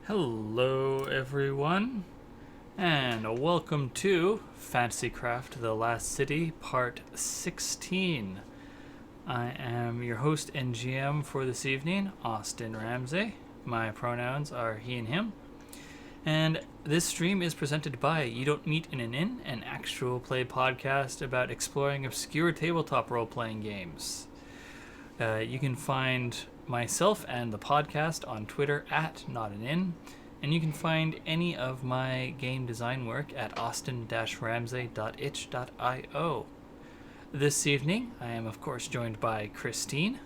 Hello, everyone, and welcome to Fantasycraft The Last City, Part 16. I am your host and GM for this evening, Austin Ramsey. My pronouns are he and him. And this stream is presented by You Don't Meet in an Inn, an actual play podcast about exploring obscure tabletop role-playing games. You can find myself and the podcast on Twitter at NotAnIn, and you can find any of my game design work at austin-ramsey.itch.io. This evening, I am of course joined by Christine.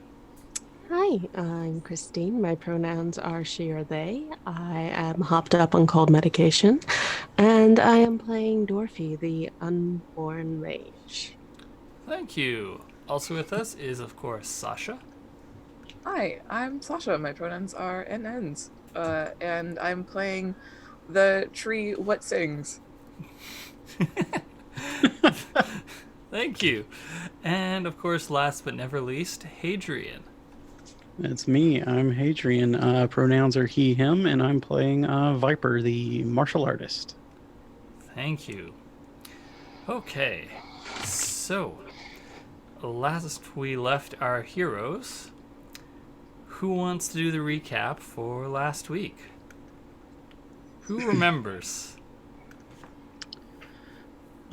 Hi, I'm Christine. My pronouns are she or they. I am hopped up on cold medication, and I am playing Dorothy, the unborn mage. Thank you. Also with us is of course Sasha. Hi, I'm Sasha. My pronouns are NNs. And I'm playing the tree what sings. Thank you. And of course, last but never least, Hadrian. It's me. I'm Hadrian. Pronouns are he, him, and I'm playing Viper, the martial artist. Thank you. Okay, so last we left our heroes. Who wants to do the recap for last week? Who remembers?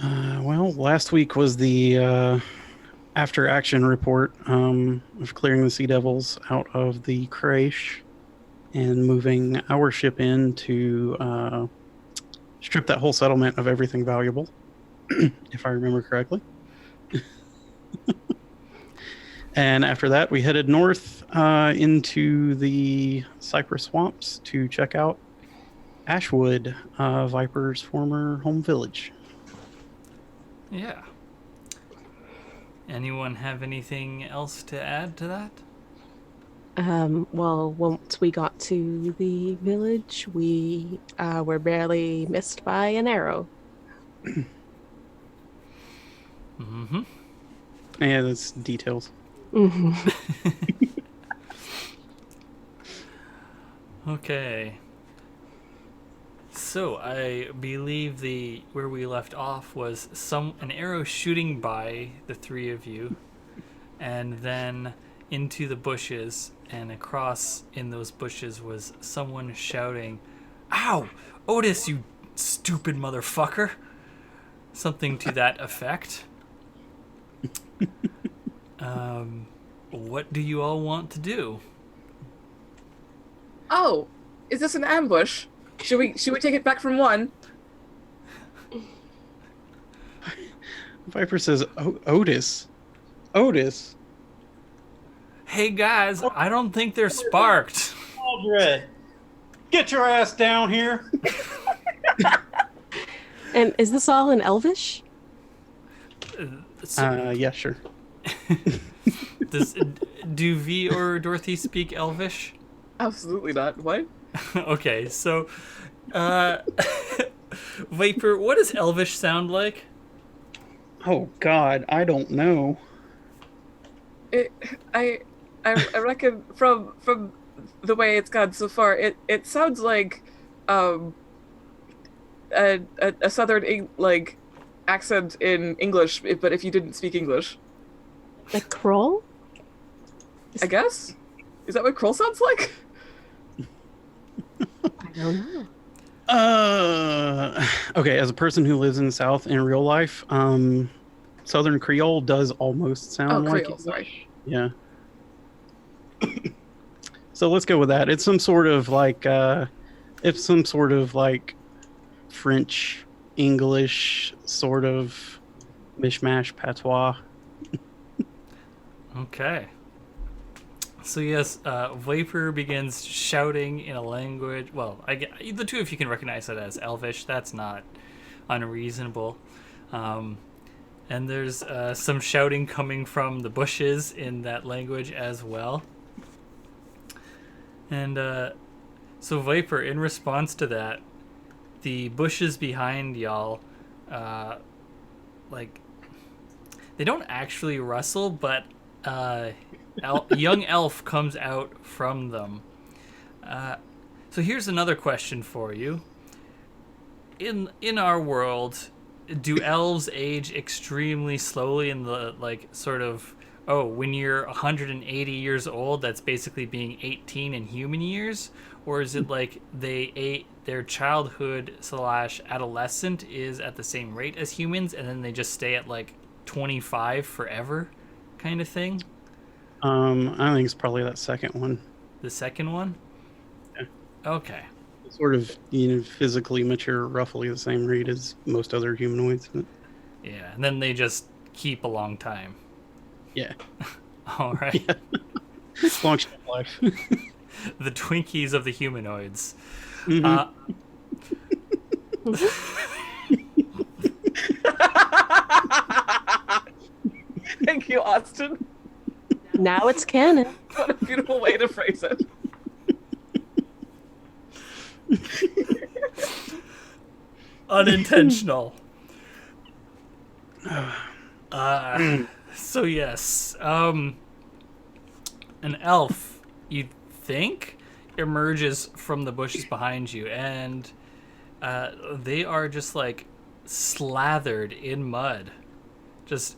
Well, last week was the after-action report of clearing the Sea Devils out of the Crash and moving our ship in to strip that whole settlement of everything valuable, if I remember correctly. And after that, we headed north into the cypress swamps to check out Ashwood, Viper's former home village. Yeah. Anyone have anything else to add to that? Well, once we got to the village, we were barely missed by an arrow. Mm-hmm. Yeah, that's details. Okay. So I believe where we left off was an arrow shooting by the three of you, and then into the bushes, and across in those bushes was someone shouting, "Ow! Otis, you stupid motherfucker!" Something to that effect. What do you all want to do? Oh, is this an ambush? Should we take it back from one? Viper says, Otis. Otis? Hey guys, I don't think they're sparked. Aldred, get your ass down here. And is this all in Elvish? Yeah, sure. Do V or Dorothy speak Elvish? Absolutely not. What? Okay, so Viper, what does Elvish sound like? Oh God, I don't know. I reckon from the way it's gone so far, it sounds like a southern accent in English, but if you didn't speak English. Like Kroll? I guess? Is that what Kroll sounds like? I don't know. Okay, as a person who lives in the South in real life, Southern Creole does almost sound like Creole, English. sorry. Yeah. So let's go with that. It's some sort of French English sort of mishmash patois. Okay. So yes, Viper begins shouting in a language. Well, the two of you can recognize it as Elvish. That's not unreasonable. And there's some shouting coming from the bushes in that language as well. And so Viper, in response to that, the bushes behind y'all, they don't actually rustle, but young elf comes out from them. So here's another question for you. In our world, do elves age extremely slowly in the like sort of when you're 180 years old, that's basically being 18 in human years, or is it like their childhood slash adolescent is at the same rate as humans, and then they just stay at like 25 forever, kind of thing? I think it's probably that second one. The second one. Yeah. Okay. Sort of, physically mature roughly the same rate as most other humanoids. But Yeah, and then they just keep a long time. yeah. All right. Yeah. Long shelf life. The Twinkies of the humanoids. Mhm. Thank you, Austin. Now it's canon. What a beautiful way to phrase it. Unintentional. So yes, an elf, you'd think, emerges from the bushes behind you, and they are just like slathered in mud, just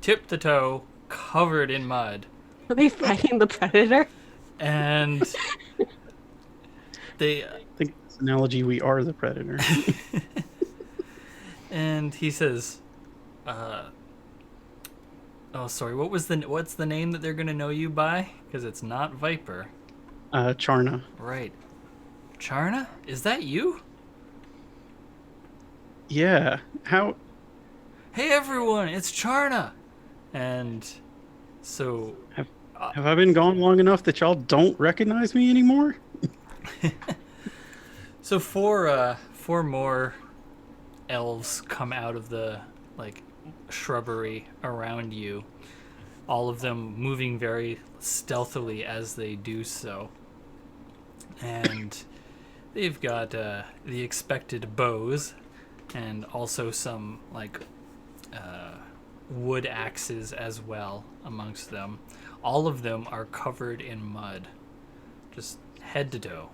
tip to toe covered in mud, Are they fighting the predator? and they I think this analogy, we are the predator. and he says, "Oh, sorry. What's the name that they're gonna know you by? Because it's not Viper, Charna. right? Charna, is that you? Yeah. How? Hey everyone, it's Charna." And so, Have I been gone long enough that y'all don't recognize me anymore? so four more elves come out of the like shrubbery around you, all of them moving very stealthily as they do so, and they've got the expected bows and also some like wood axes as well amongst them. All of them are covered in mud, just head to toe.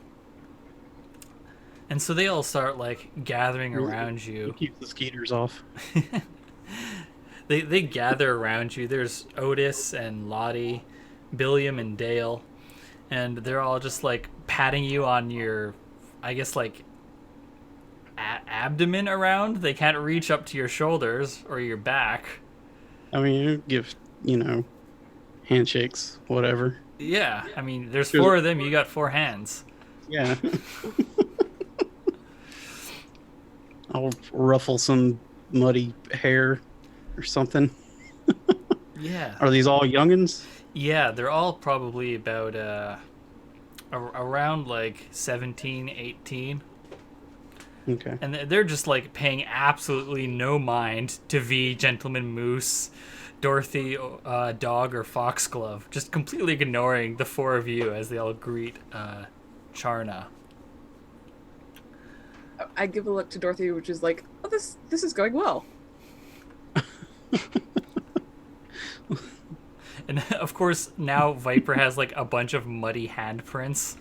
And so they all start like gathering around you. Keep the skeeters off. They gather around you. There's Otis and Lottie, Billiam and Dale, and they're all just like patting you on your, I guess like abdomen around. They can't reach up to your shoulders or your back. I mean, give, handshakes, whatever. Yeah, I mean, there's four of them. You got four hands. Yeah. I'll ruffle some muddy hair or something. Yeah. Are these all youngins? Yeah, they're all probably about around like 17, 18. Okay. And they're just like paying absolutely no mind to V, Gentleman Moose, Dorothy, Dog, or Foxglove. Just completely ignoring the four of you as they all greet Charna. I give a look to Dorothy, which is like, oh, this is going well. And of course, now Viper has like a bunch of muddy handprints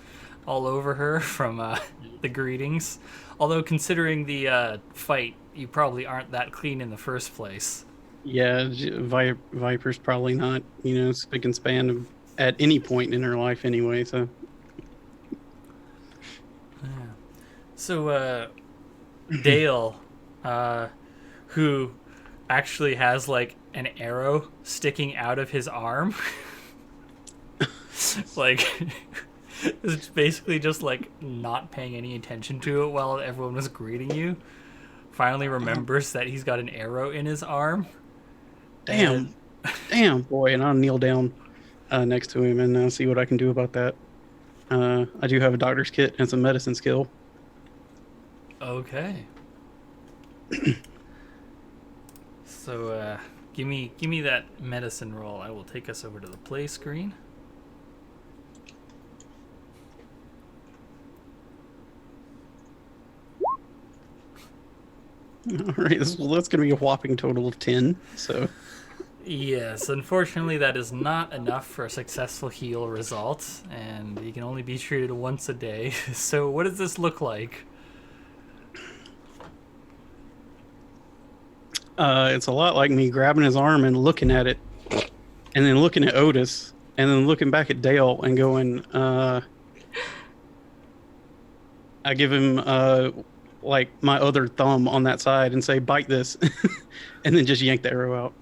all over her from the greetings. Although considering the fight, you probably aren't that clean in the first place. Yeah, Viper's probably not, spick and span at any point in her life anyway, so. Yeah. So, Dale, who actually has like an arrow sticking out of his arm, like, it's basically just like not paying any attention to it while everyone was greeting you, finally remembers that he's got an arrow in his arm. Damn, boy, and I'll kneel down next to him and see what I can do about that. I do have a doctor's kit and some medicine skill. Okay. So, give me that medicine roll. I will take us over to the play screen. All right, that's going to be a whopping total of 10. So, Yes, unfortunately, that is not enough for a successful heal result, and you can only be treated once a day. So, what does this look like? It's a lot like me grabbing his arm and looking at it, and then looking at Otis, and then looking back at Dale and going, I give him like my other thumb on that side and say, "Bite this," and then just yank the arrow out.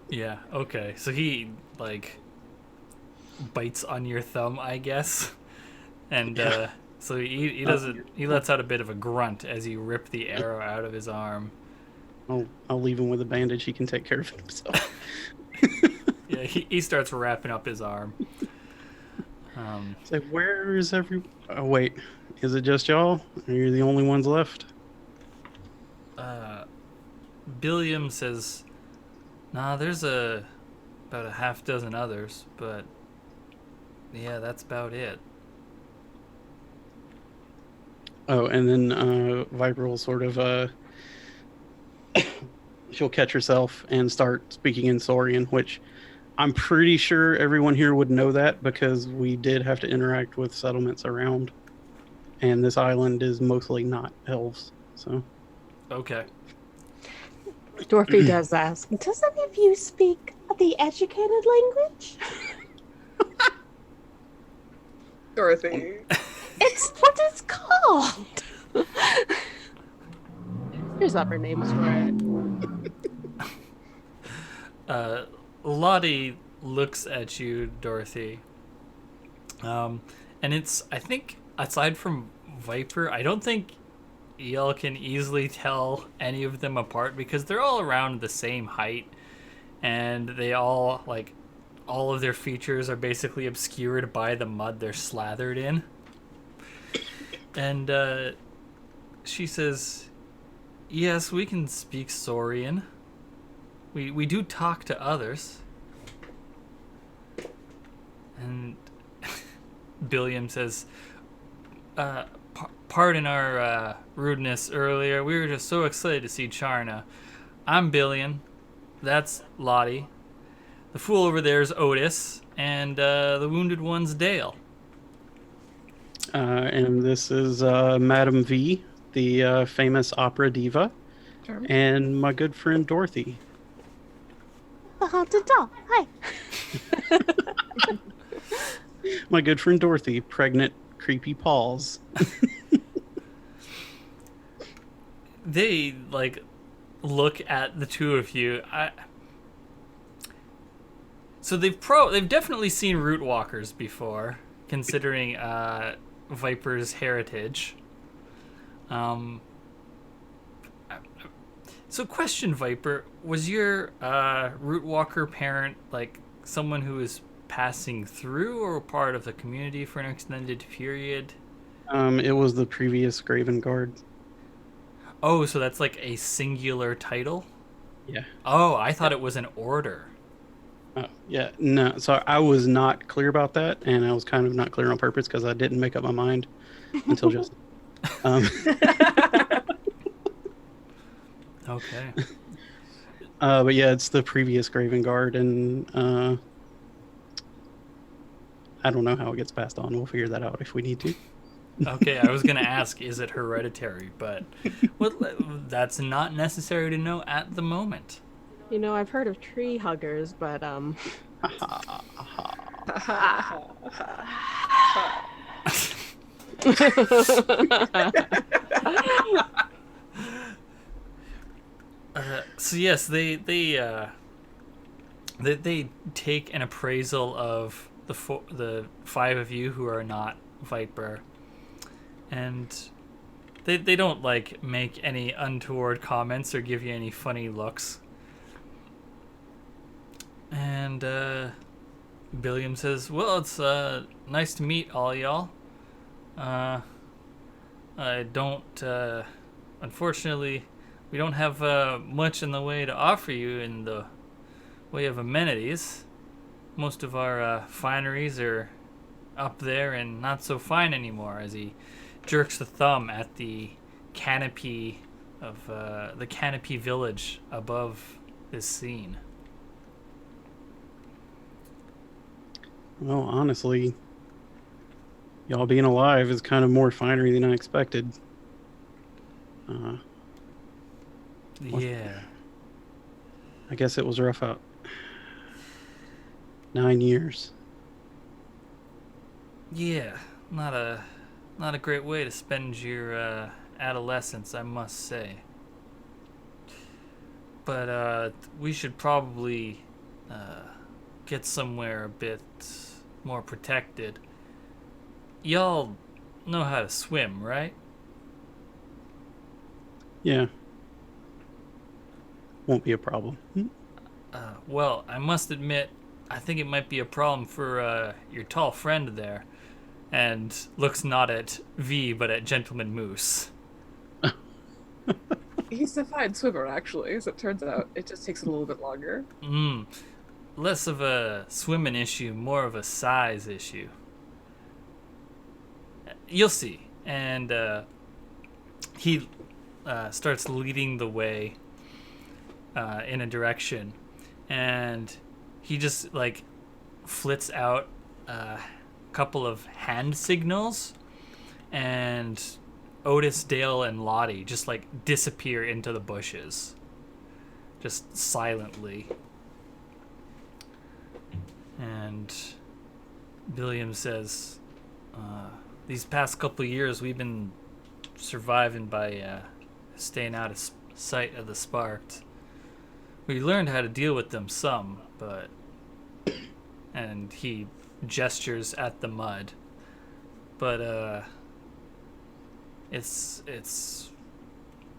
Yeah, okay. So he, like, bites on your thumb, I guess. And, Yeah. so he doesn't, he lets out a bit of a grunt as you rip the arrow out of his arm. I'll leave him with a bandage. He can take care of himself. Yeah, he starts wrapping up his arm. Say, where is every? Oh wait, is it just y'all? Are you the only ones left? Billiam says, nah, there's about a half dozen others, but yeah, that's about it. Oh, and then Viper will sort of she'll catch herself and start speaking in Saurian, which I'm pretty sure everyone here would know that because we did have to interact with settlements around, and this island is mostly not elves. So Okay. Dorothy does ask, does any of you speak the educated language? Dorothy. It's what it's called. There's other names for it. Lottie looks at you, Dorothy. And it's, I think, aside from Viper, I don't think y'all can easily tell any of them apart because they're all around the same height, and they all, like, all of their features are basically obscured by the mud they're slathered in. And she says, yes, we can speak Saurian. We do talk to others. And Billiam says, pardon our rudeness earlier. We were just so excited to see Charna. I'm Billiam. That's Lottie. The fool over there is Otis. And the wounded one's Dale. And this is Madame V, the famous opera diva, Charm. and my good friend Dorothy. The haunted doll. Hi. My good friend Dorothy, pregnant, creepy paws. They, like, look at the two of you. So they've definitely seen root walkers before, considering Viper's heritage. So question, Viper, was your root walker parent like someone who was passing through or part of the community for an extended period? It was the previous Graven Guard. Oh, so that's like a singular title? Yeah. Oh, I thought it was an order. Oh, yeah. No, so I was not clear about that, and I was kind of not clear on purpose because I didn't make up my mind until just. Okay. But yeah, it's the previous Graven Guard, and I don't know how it gets passed on. We'll figure that out if we need to. Okay, I was going to ask, is it hereditary? But well, that's not necessary to know at the moment. You know, I've heard of tree huggers, but So yes, they take an appraisal of the five of you who are not Viper, and they don't like make any untoward comments or give you any funny looks. And Billiam says, "Well, it's nice to meet all y'all. I don't, unfortunately, we don't have much in the way to offer you in the way of amenities. Most of our fineries are up there and not so fine anymore," as he jerks the thumb at the canopy of the Canopy Village above this scene. Well, honestly, y'all being alive is kind of more finery than I expected. Yeah. I guess it was rough out. 9 years. Yeah, not a great way to spend your adolescence, I must say. But we should probably get somewhere a bit more protected. Y'all know how to swim, right? Yeah. Won't be a problem. Well, I must admit, I think it might be a problem for your tall friend there. And looks not at V, but at Gentleman Moose. He's a fine swimmer, actually, as it turns out. It just takes a little bit longer. Less of a swimming issue, more of a size issue. You'll see. And he starts leading the way in a direction. And he just, like, flits out couple of hand signals, and Otis, Dale, and Lottie just like disappear into the bushes, just silently. And Billiam says, these past couple of years we've been surviving by staying out of sight of the Sparked. We learned how to deal with them some, but... And he gestures at the mud, but it's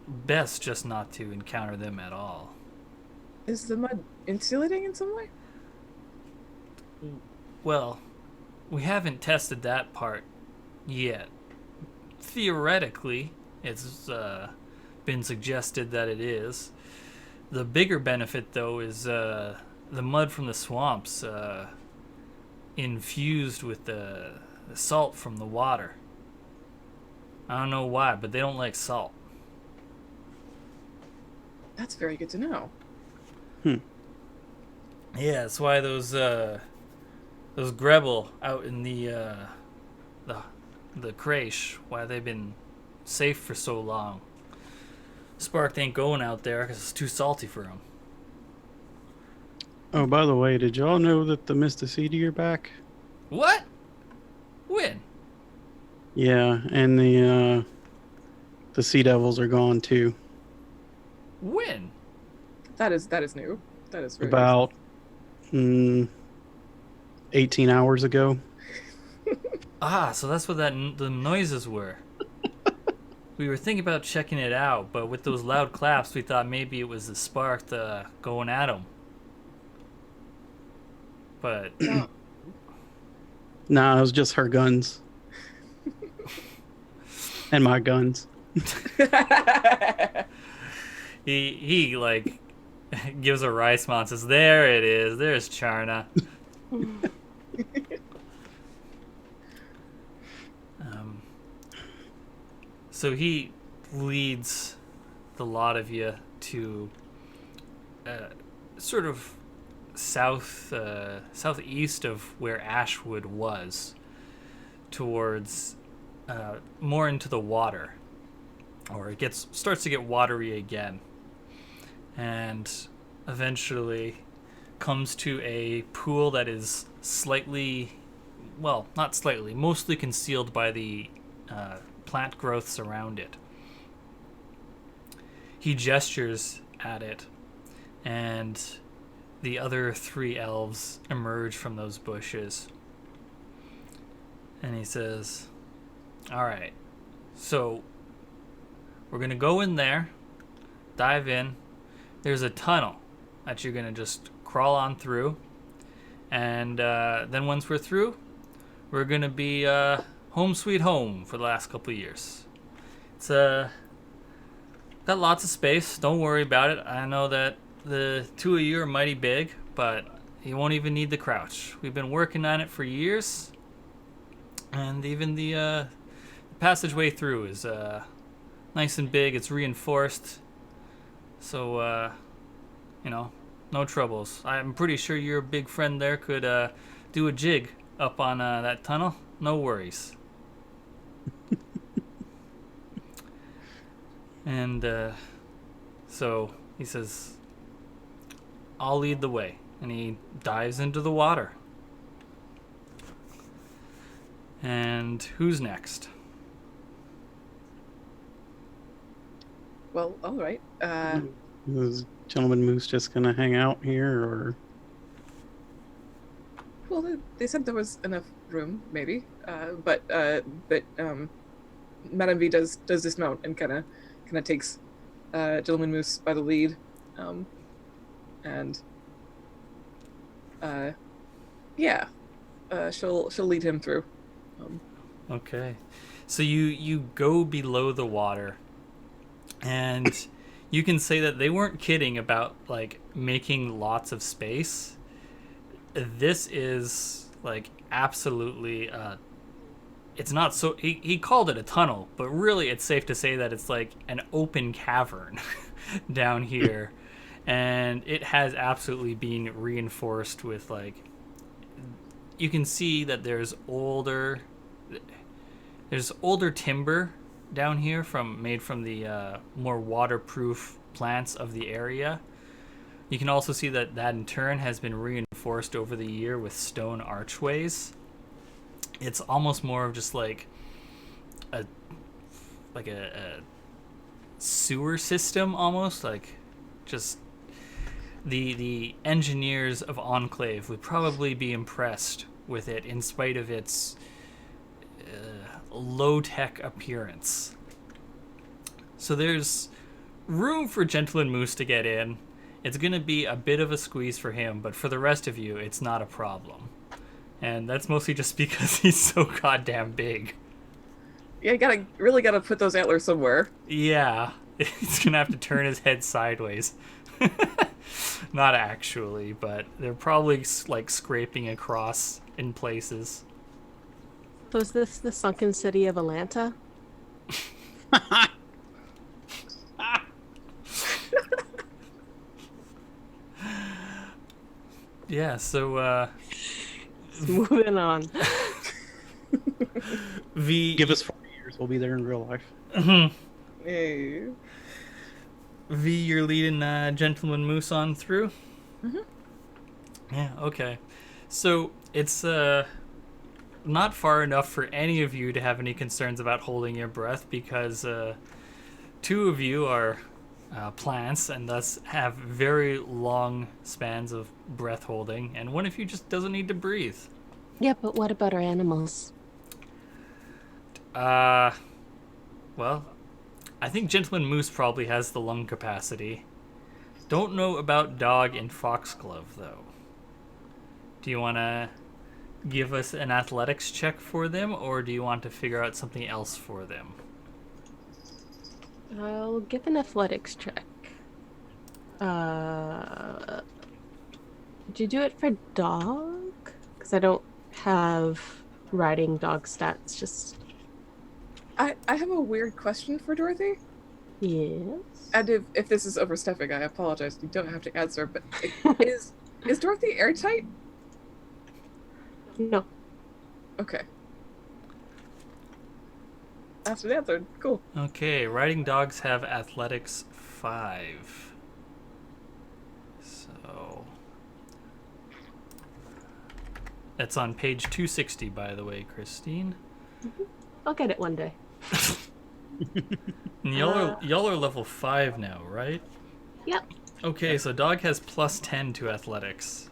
best just not to encounter them at all. Is the mud insulating in some way? Well, we haven't tested that part yet. Theoretically, it's been suggested that it is. The bigger benefit, though, is the mud from the swamps infused with the salt from the water. I don't know why, but they don't like salt. That's very good to know. Yeah, that's why those Grebel out in the creche, why they've been safe for so long. Sparked ain't going out there because it's too salty for him. Oh, by the way, did y'all know that the Mysticeti are back? What? When? Yeah, and the Sea Devils are gone too. When? That is new. That is very About 18 hours ago. So that's what the noises were. We were thinking about checking it out, but with those loud claps, we thought maybe it was the Spark going at him. But Nah, it was just her guns. And my guns. he like gives a wry smile and says, "There it is. There's Charna." So he leads the lot of you to sort of southeast of where Ashwood was, towards more into the water, or it starts to get watery again, and eventually comes to a pool that is mostly concealed by the plant growths around it. He gestures at it, and the other 3 elves emerge from those bushes. And he says, "Alright, so we're going to go in there, dive in. There's a tunnel that you're going to just crawl on through. And then once we're through, we're going to be home sweet home for the last couple of years. It's got lots of space. Don't worry about it. I know that the 2 of you are mighty big, but you won't even need the crouch. We've been working on it for years, and even the passageway through is nice and big. It's reinforced. So, no troubles. I'm pretty sure your big friend there could do a jig up on that tunnel. No worries. And so he says, I'll lead the way. And he dives into the water. And who's next? Well, all right. Is Gentleman Moose just gonna hang out here, or? Well, they said there was enough room, maybe. But Madame V does dismount and kind of takes Gentleman Moose by the lead, and she'll lead him through. Okay. So you go below the water, and you can say that they weren't kidding about like making lots of space. This is like absolutely it's not so he called it a tunnel, but really it's safe to say that it's like an open cavern down here. And it has absolutely been reinforced with like, you can see that there's older timber down here made from the more waterproof plants of the area. You can also see that in turn has been reinforced over the year with stone archways. It's almost more of just like a sewer system, almost like just the engineers of Enclave would probably be impressed with it in spite of its low-tech appearance. So there's room for Gentleman Moose to get in. It's going to be a bit of a squeeze for him, but for the rest of you, it's not a problem. And that's mostly just because he's so goddamn big. Yeah, you really gotta put those antlers somewhere. Yeah, he's going to have to turn his head sideways. Not actually, but they're probably like scraping across in places. So is this the sunken city of Atlanta? Yeah, so Moving on. Give us 40 years, we'll be there in real life. Hey. V, you're leading Gentleman Moose on through? Mm-hmm. Yeah, okay. So it's not far enough for any of you to have any concerns about holding your breath, because two of you are plants and thus have very long spans of breath holding, and one of you just doesn't need to breathe. Yeah, but what about our animals? Well, I think Gentleman Moose probably has the lung capacity. Don't know about Dog and Foxglove, though. Do you want to give us an athletics check for them, or do you want to figure out something else for them? I'll give an athletics check. Did you do it for dog? Because I don't have riding dog stats, just... I have a weird question for Dorothy. Yes? And if this is overstepping, I apologize. You don't have to answer, but is Dorothy airtight? No. Okay. That's an answer. Cool. Okay, riding dogs have athletics 5. So that's on page 260, by the way, Christine. Mm-hmm. I'll get it one day. And y'all are level 5 now, right? Yep. Okay, so dog has plus 10 to athletics.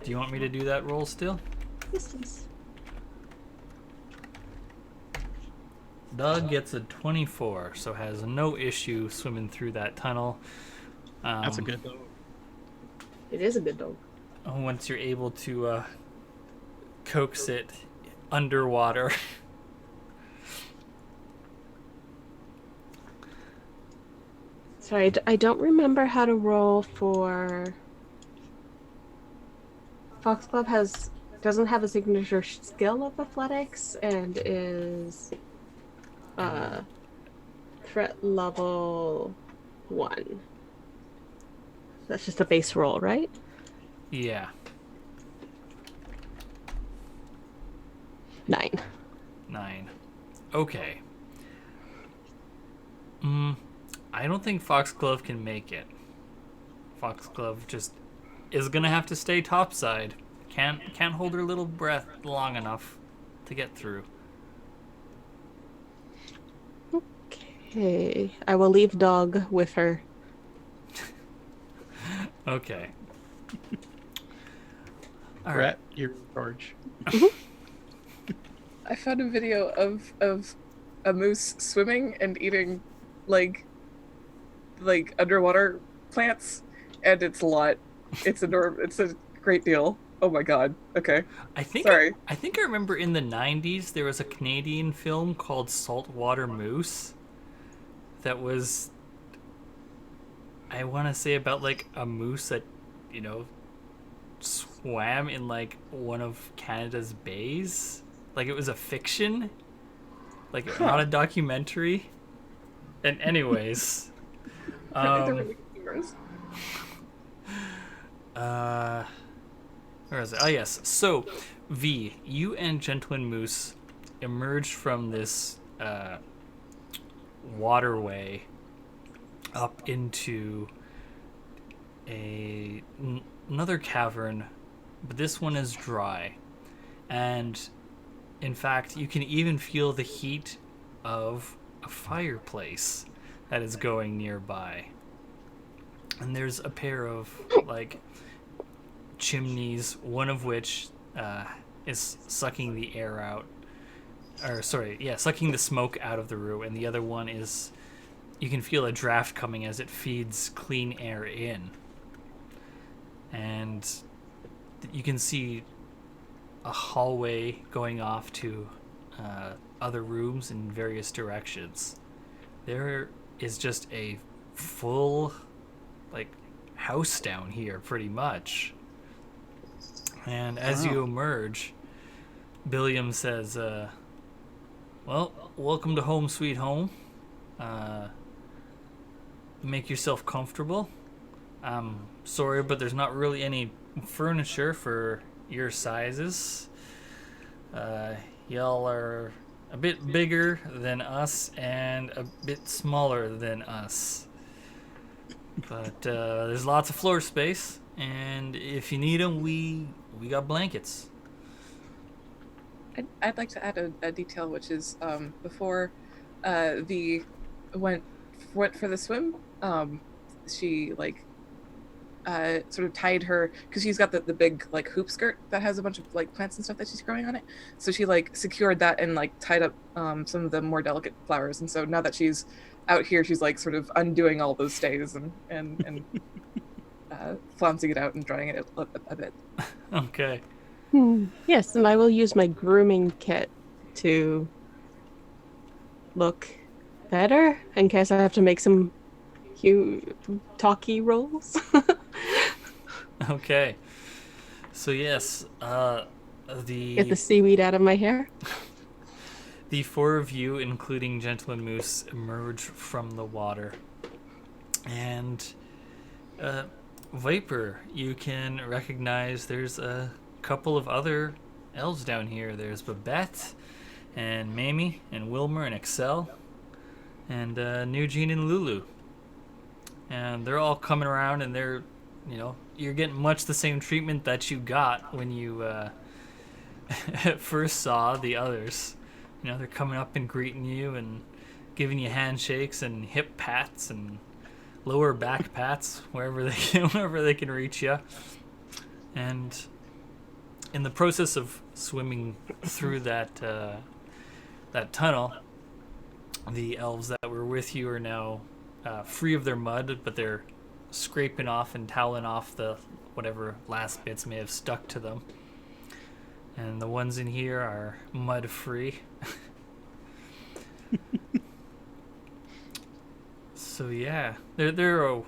Do you want me to do that roll still? Yes, please. Dog gets a 24, so has no issue swimming through that tunnel. That's a good dog. It is a good dog. Once you're able to coax it underwater. Sorry, I don't remember how to roll for... Foxglove has doesn't have a signature skill of athletics and is threat level 1. That's just a base roll, right? Yeah. 9. 9. Okay. I don't think Foxglove can make it. Foxglove just is gonna have to stay topside. Can't hold her little breath long enough to get through. Okay, I will leave Dog with her. Okay. All right. Rat, you're in charge. I found a video of a moose swimming and eating like underwater plants, and it's a lot. It's enormous. It's a great deal. Oh my god. Okay. Sorry. I think I remember in the 90s there was a Canadian film called Saltwater Moose that was, I want to say, about like a moose that, you know, swam in like one of Canada's bays. Like it was a fiction, like not a documentary. And anyways, Apparently they're really consumers. where is it? Oh yes. So, V, you and Gentleman Moose emerged from this waterway up into another cavern, but this one is dry, and in fact, you can even feel the heat of a fireplace that is going nearby. And there's a pair of like chimneys, one of which is sucking the air out, or sorry, yeah, sucking the smoke out of the room, and the other one is, you can feel a draft coming as it feeds clean air in. And you can see a hallway going off to other rooms in various directions. There is just a full, like, house down here, pretty much. And as you emerge, Billiam says, well, welcome to home sweet home. Make yourself comfortable. I'm sorry, but there's not really any furniture for your sizes. Y'all are a bit bigger than us and a bit smaller than us. But there's lots of floor space, and if you need them, we got blankets. I'd like to add a detail, which is before the went for the swim, she like sort of tied her, because she's got the big like hoop skirt that has a bunch of like plants and stuff that she's growing on it. So she like secured that and like tied up some of the more delicate flowers. And so now that she's out here, she's like sort of undoing all those stays and flouncing it out and drying it a bit. Okay. Yes, and I will use my grooming kit to look better in case I have to make some talky rolls. Okay. So yes, Get the seaweed out of my hair. the four of you, including Gentleman Moose, emerge from the water. And Viper, you can recognize there's a couple of other elves down here. There's Babette and Mamie and Wilmer and Excel and Nugene and Lulu. And they're all coming around, and they're, you know, you're getting much the same treatment that you got when you first saw the others. You know, they're coming up and greeting you and giving you handshakes and hip pats and lower back pats wherever they can reach you. And in the process of swimming through that tunnel, the elves that were with you are now free of their mud, but they're scraping off and toweling off the whatever last bits may have stuck to them. And the ones in here are mud free. So yeah, they're a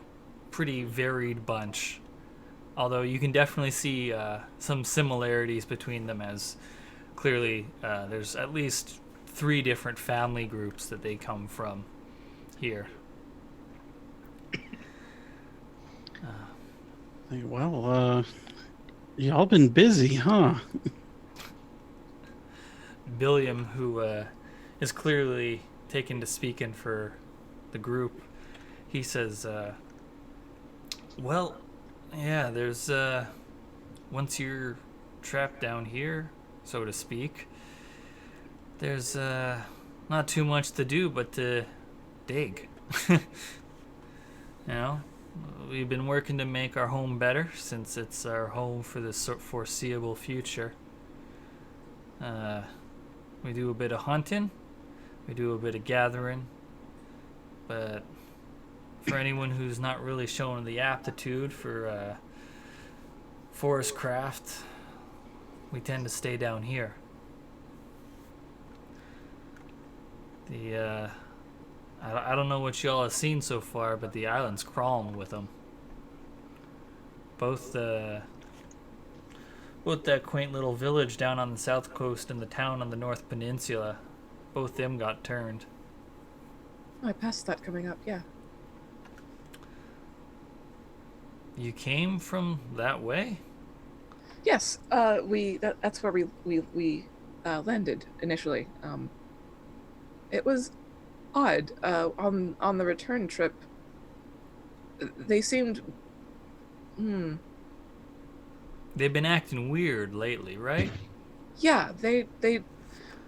pretty varied bunch. Although you can definitely see some similarities between them, as clearly there's at least 3 different family groups that they come from here. Well, y'all been busy, huh? Billiam, who is clearly taken to speaking for the group, he says, well, yeah, there's, once you're trapped down here, so to speak, there's not too much to do but to dig. You know, we've been working to make our home better since it's our home for the foreseeable future. We do a bit of hunting, we do a bit of gathering, but for anyone who's not really showing the aptitude for forest craft, we tend to stay down here. I don't know what y'all have seen so far, but the island's crawling with them. Both that quaint little village down on the south coast and the town on the North Peninsula, both them got turned. I passed that coming up, yeah. You came from that way? Yes, that's where we landed initially. It was odd. On the return trip, they seemed. They've been acting weird lately, right? Yeah, they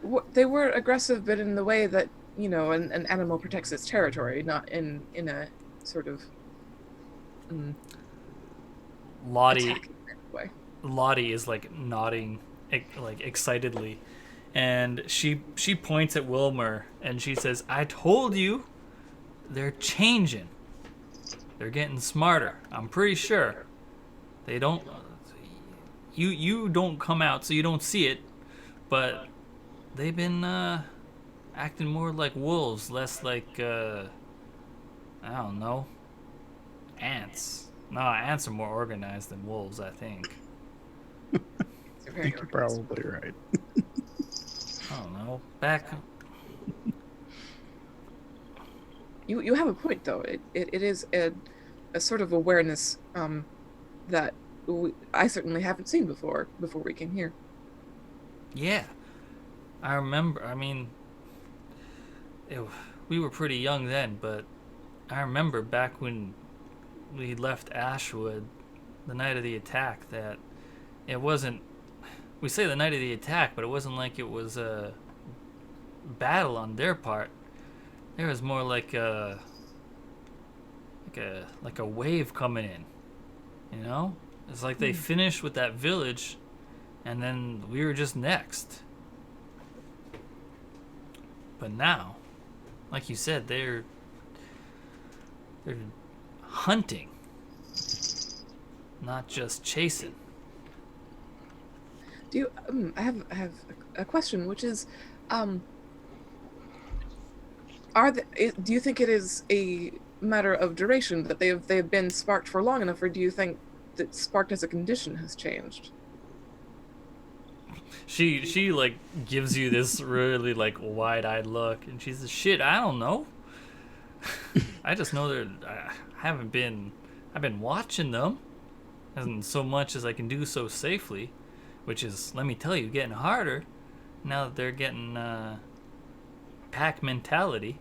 were aggressive, but in the way that an animal protects its territory, not in a sort of Lottie attacking way. Lottie is like nodding like excitedly, and she points at Wilmer and she says, "I told you, they're changing. They're getting smarter. I'm pretty sure. They don't. You don't come out, so you don't see it, but they've been acting more like wolves, less like I don't know, ants. No, ants are more organized than wolves, I think." They're very You're organized. probably right. I don't know. Back. You have a point though. It is a sort of awareness that I certainly haven't seen before we came here. Yeah, I remember. I mean, we were pretty young then, but I remember back when we left Ashwood, the night of the attack, that it wasn't. We say the night of the attack, but it wasn't like it was a battle on their part. There was more like a wave coming in. You know, it's like they finished with that village, and then we were just next. But now, like you said, they're hunting, not just chasing. Do you? I have a question, which is, do you think it is a matter of duration that they've been sparked for long enough, or do you think that sparked as a condition has changed? She like gives you this really like wide-eyed look, and she says, "Shit, I don't know. I just know I've been watching them, and so much as I can do so safely, which is, let me tell you, getting harder now that they're getting pack mentality.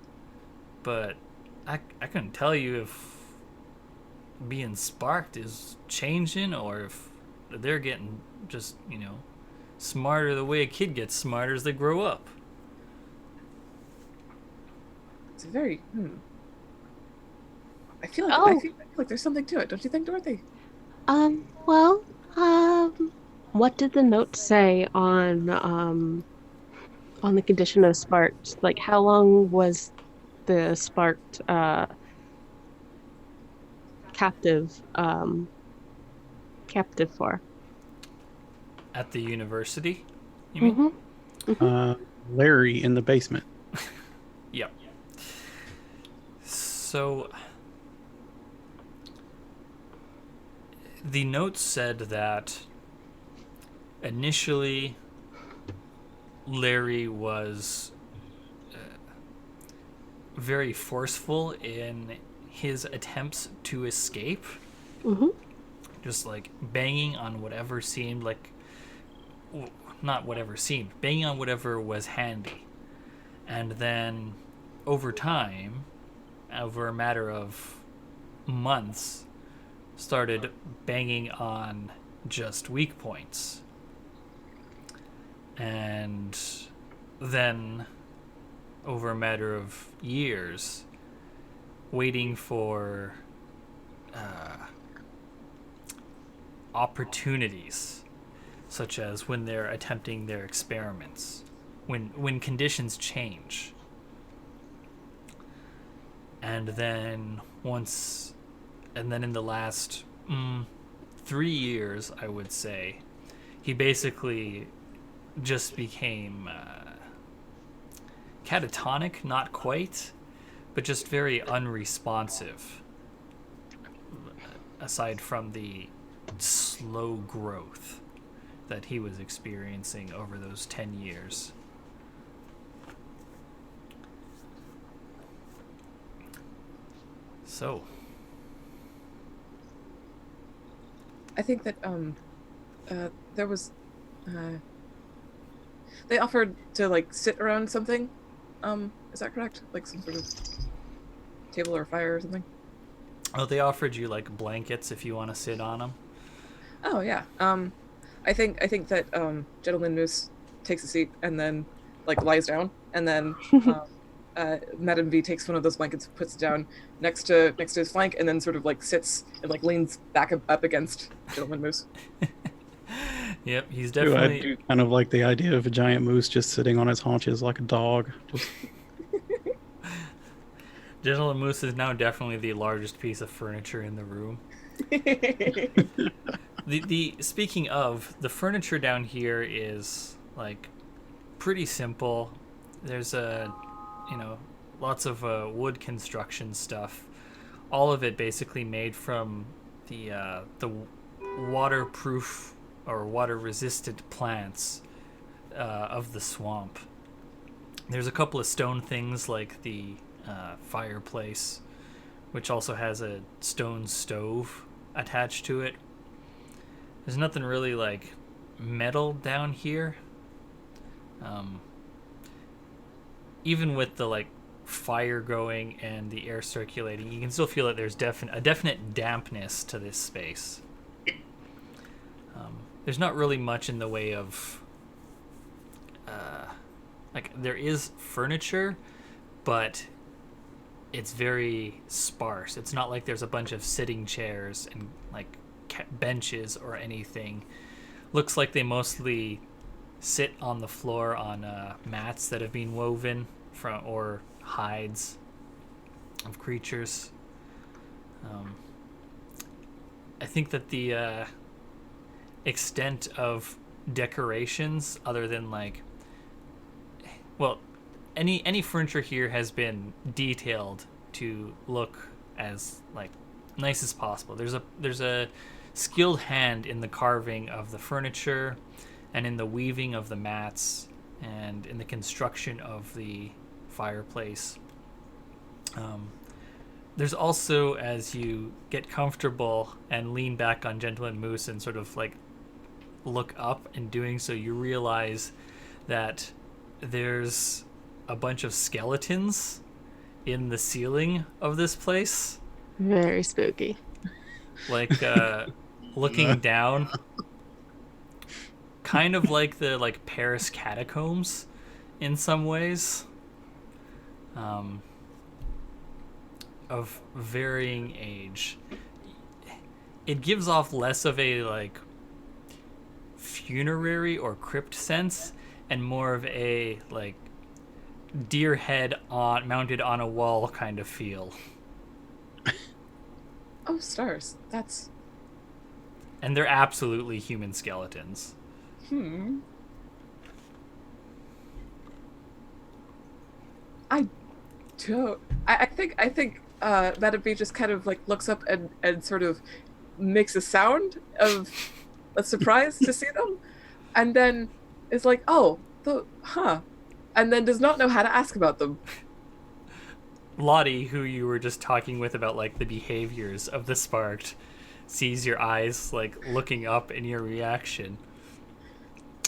But I couldn't tell you if being sparked is changing or if they're getting just smarter the way a kid gets smarter as they grow up." It's a very. I feel like there's something to it, don't you think, Dorothy? Well, what did the note say on the condition of sparked? Like, how long was the sparked captive for? At the university, you mean? Mm-hmm. Larry in the basement. Yep. So the notes said that initially Larry was very forceful in his attempts to escape. Mm-hmm. Just like banging on whatever seemed like, not whatever seemed, banging on whatever was handy. And then over time, over a matter of months, started banging on just weak points. And then over a matter of years, waiting for opportunities, such as when they're attempting their experiments, when conditions change. And then in the last 3 years, I would say, he basically just became catatonic, not quite, but just very unresponsive, aside from the slow growth that he was experiencing over those 10 years. So, I think that there was they offered to like sit around something. Is that correct? Like some sort of table or fire or something? oh, they offered you like blankets if you want to sit on them. Oh yeah. I think that Gentleman Moose takes a seat and then like lies down, and then Madam V takes one of those blankets, puts it down next to his flank, and then sort of like sits and like leans back up against Gentleman Moose. Yep, he's I definitely. do kind of like the idea of a giant moose just sitting on its haunches like a dog. Just Gentleman Moose is now definitely the largest piece of furniture in the room. The speaking of, the furniture down here is like pretty simple. There's lots of wood construction stuff. All of it basically made from the waterproof or water resistant plants of the swamp. There's a couple of stone things like the fireplace, which also has a stone stove attached to it. There's nothing really like metal down here. Even with the like fire going and the air circulating, you can still feel that there's a definite dampness to this space. There's not really much in the way of there is furniture, but it's very sparse. It's not like there's a bunch of sitting chairs and like benches or anything. Looks like they mostly sit on the floor on mats that have been woven from or hides of creatures. I think that the extent of decorations, other than like, well, any furniture here has been detailed to look as like nice as possible. There's a skilled hand in the carving of the furniture and in the weaving of the mats and in the construction of the fireplace. There's also, as you get comfortable and lean back on Gentleman Moose and sort of like look up, and doing so you realize that there's a bunch of skeletons in the ceiling of this place. Very spooky. Like looking down, kind of like the like Paris catacombs in some ways, of varying age. It gives off less of a like funerary or crypt sense and more of a like deer head mounted on a wall kind of feel. Oh, stars. That's... And they're absolutely human skeletons. I think Madam B just kind of like looks up and sort of makes a sound of a surprise to see them, and then is like, oh, and then does not know how to ask about them. Lottie, who you were just talking with about like the behaviors of the sparked, sees your eyes like looking up in your reaction,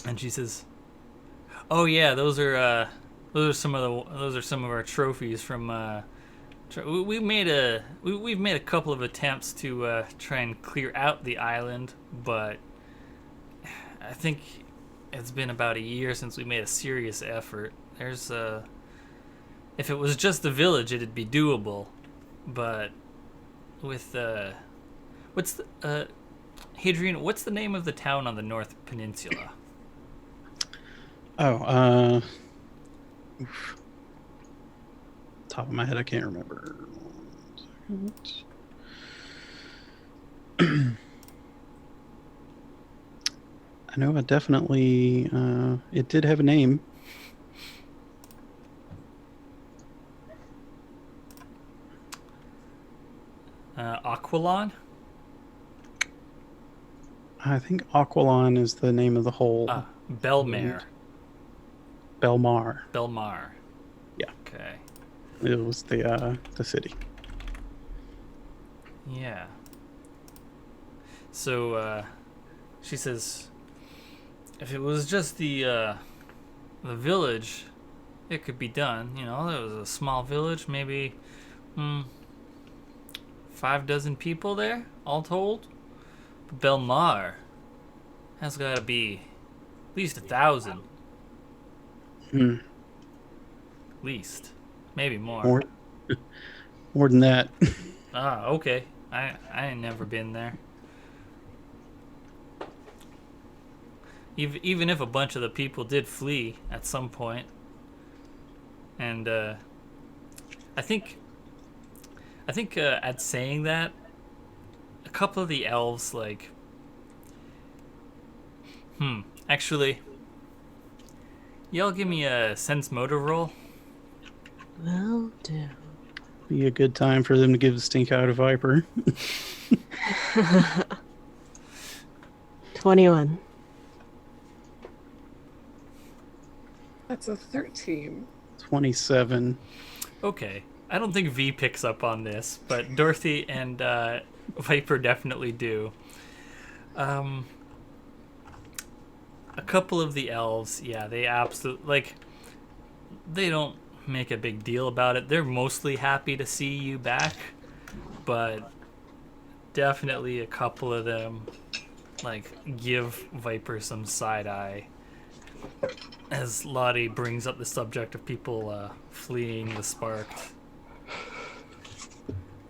and she says, "Oh yeah, those are some of our trophies from. We've made a couple of attempts to try and clear out the island, but I think it's been about a year since we made a serious effort. There's if it was just the village, it'd be doable, but with Hadrian, what's the name of the town on the North Peninsula? Oh, top of my head, I can't remember. 1 second. I know it definitely, it did have a name. Aquilon? I think Aquilon is the name of the whole. Belmare. Belmar. Belmar. Yeah. Okay. It was the city. Yeah. So she says, if it was just the village, it could be done. You know, there was a small village, maybe 6 people there, all told. But Belmar has got to be at least 1,000. At least. Maybe more. More than that. Okay. I ain't never been there. Even if a bunch of the people did flee at some point. And I think at saying that, a couple of the elves like actually, y'all give me a sense motor roll. Will do. Be a good time for them to give the stink out of Viper. 21. That's a 13. 27. Okay. I don't think V picks up on this, but Dorothy and Viper definitely do. A couple of the elves, yeah, they absolutely, like, they don't make a big deal about it. They're mostly happy to see you back, but definitely a couple of them, like, give Viper some side eye as Lottie brings up the subject of people fleeing the Sparked.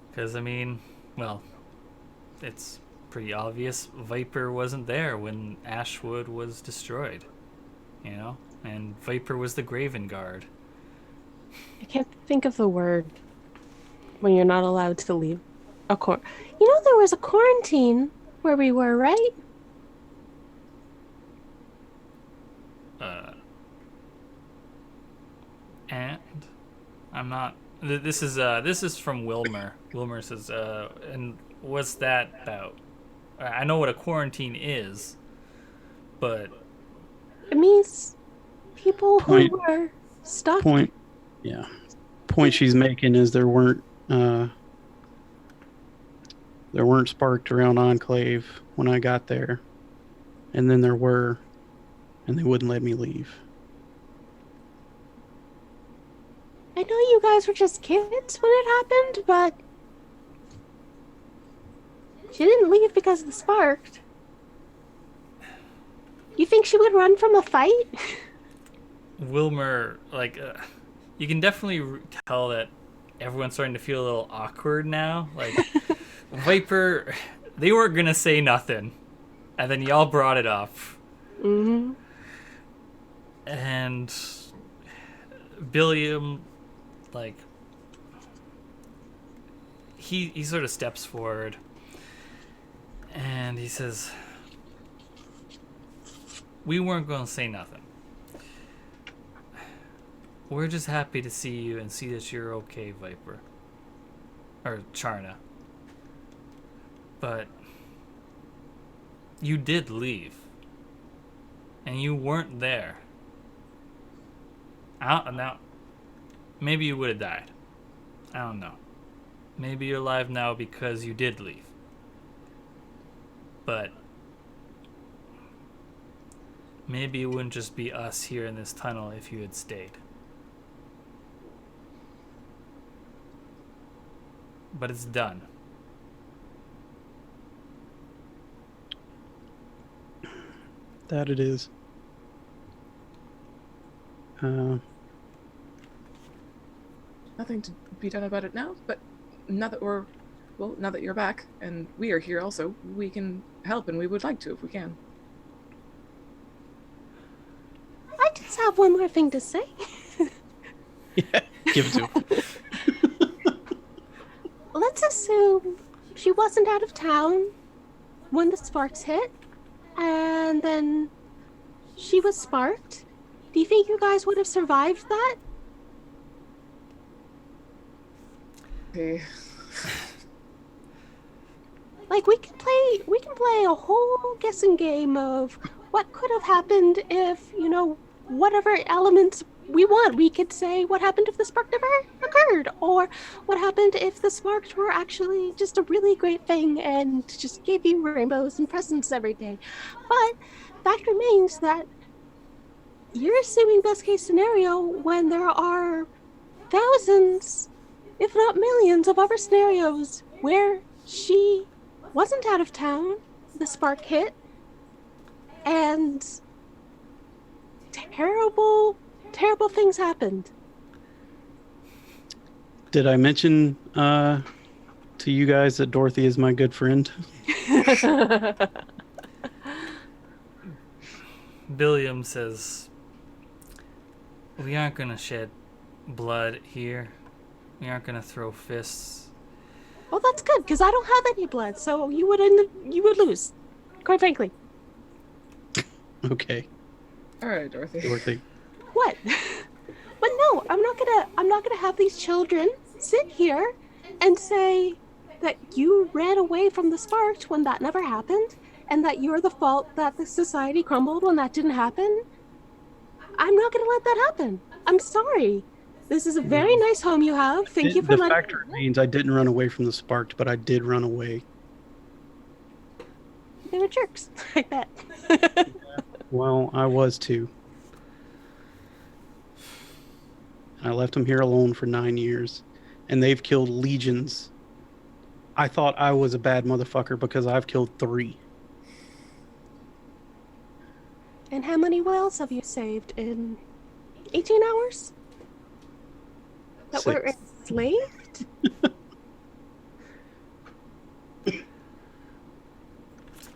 Because, I mean, well, it's pretty obvious Viper wasn't there when Ashwood was destroyed, you know? And Viper was the Graven Guard. I can't think of the word when you're not allowed to leave a You know, there was a quarantine where we were, right? And I'm not. This is from Wilmer. Wilmer says, and what's that about? I know what a quarantine is, but It means people who were stuck. Point she's making is there weren't sparked around Enclave when I got there, and then there were, and they wouldn't let me leave. I know you guys were just kids when it happened, but she didn't leave because of the Sparked. You think she would run from a fight? Wilmer, like, you can definitely tell that everyone's starting to feel a little awkward now. Like, Viper, they weren't gonna say nothing, and then y'all brought it up. Mm-hmm. And Billiam, like, he sort of steps forward, and he says, "We weren't gonna say nothing. We're just happy to see you and see that you're okay, Viper. Or Charna. But you did leave. And you weren't there. Now, maybe you would have died. I don't know. Maybe you're alive now because you did leave. But maybe it wouldn't just be us here in this tunnel if you had stayed. But it's done. That it is. Nothing to be done about it now, but now that now that you're back and we are here also, we can help, and we would like to if we can. I just have one more thing to say. Yeah, give it to him. Let's assume she wasn't out of town when the sparks hit, and then she was sparked. Do you think you guys would have survived that? Okay. Like, we can play a whole guessing game of what could have happened if, whatever elements we want. We could say what happened if the spark never occurred, or what happened if the sparks were actually just a really great thing and just gave you rainbows and presents every day. But fact remains that you're assuming best case scenario when there are thousands, if not millions, of other scenarios where she wasn't out of town, the spark hit, and terrible things happened. Did I mention to you guys that Dorothy is my good friend? Billiam says, we aren't going to shed blood here. We aren't going to throw fists. Well, that's good, because I don't have any blood, so you would lose, quite frankly. Okay. All right, Dorothy. What? But no, I'm not gonna have these children sit here and say that you ran away from the sparks when that never happened, and that you're the fault that the society crumbled when that didn't happen. I'm not gonna let that happen. I'm sorry. This is a very nice home you have. Thank you for the letting fact remains I didn't run away from the sparked, but I did run away. They were jerks, I bet. Well, I was too. I left them here alone for 9 years, and they've killed legions. I thought I was a bad motherfucker because I've killed 3. And how many whales have you saved in 18 hours? That 6. were enslaved?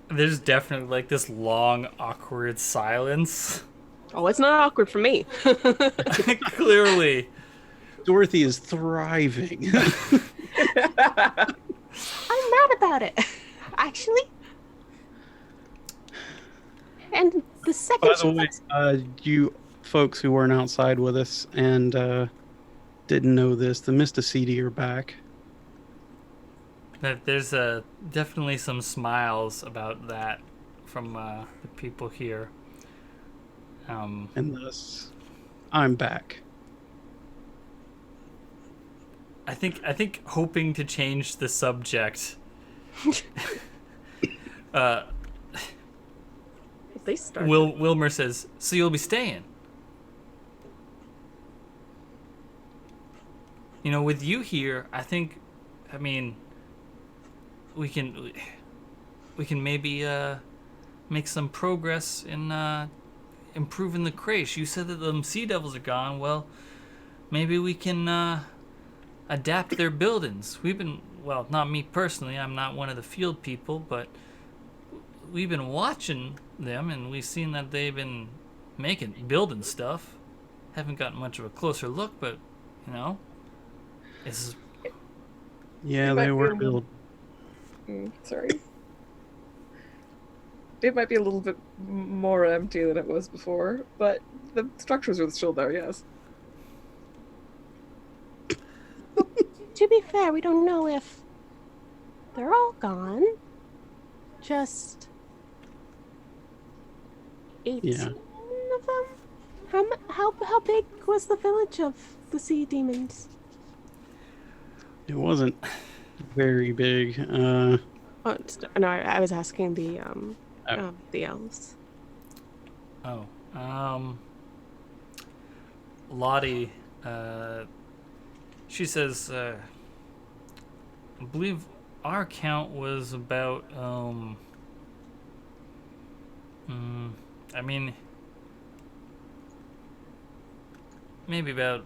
There's definitely like this long, awkward silence. Oh, it's not awkward for me. Clearly. Dorothy is thriving. I'm mad about it, actually. And the second By the way, you folks who weren't outside with us and didn't know this, the Mistacidi are back. There's definitely some smiles about that from the people here. And thus, I'm back. I think hoping to change the subject. they started. Wilmer says, "So you'll be staying?" With you here, I mean, we can maybe make some progress in improving the creche. You said that the sea devils are gone. Well, maybe we can adapt their buildings. Well, not me personally, I'm not one of the field people, but we've been watching them and we've seen that they've been building stuff. Haven't gotten much of a closer look, but it's Yeah, they were built. Sorry. It might be a little bit more empty than it was before, but the structures are still there, yes. To be fair, we don't know if they're all gone. Just 18 Yeah. of them? How big was the village of the sea demons? It wasn't very big. Oh, no, I was asking Oh, the elves. Oh, Lottie, she says, I believe our count was about, I mean, maybe about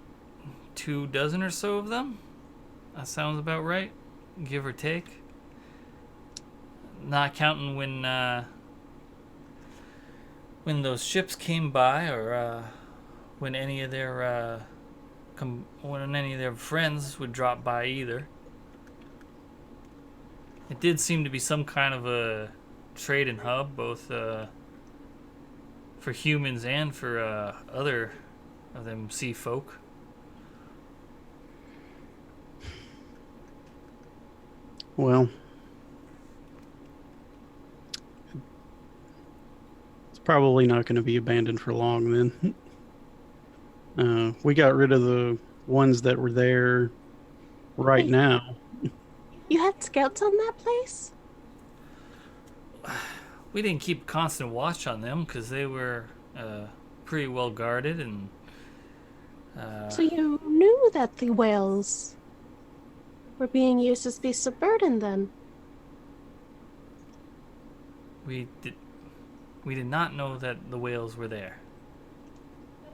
24 or so of them. That sounds about right, give or take. Not counting when those ships came by, or when any of their when any of their friends would drop by either. It did seem to be some kind of a trading hub, both for humans and for other of them sea folk. well, it's probably not going to be abandoned for long then. We got rid of the ones that were there right Wait, now. you had scouts on that place? We didn't keep constant watch on them because they were pretty well guarded, and So you knew that the whales were being used as beasts of burden then? we did we did not know that the whales were there.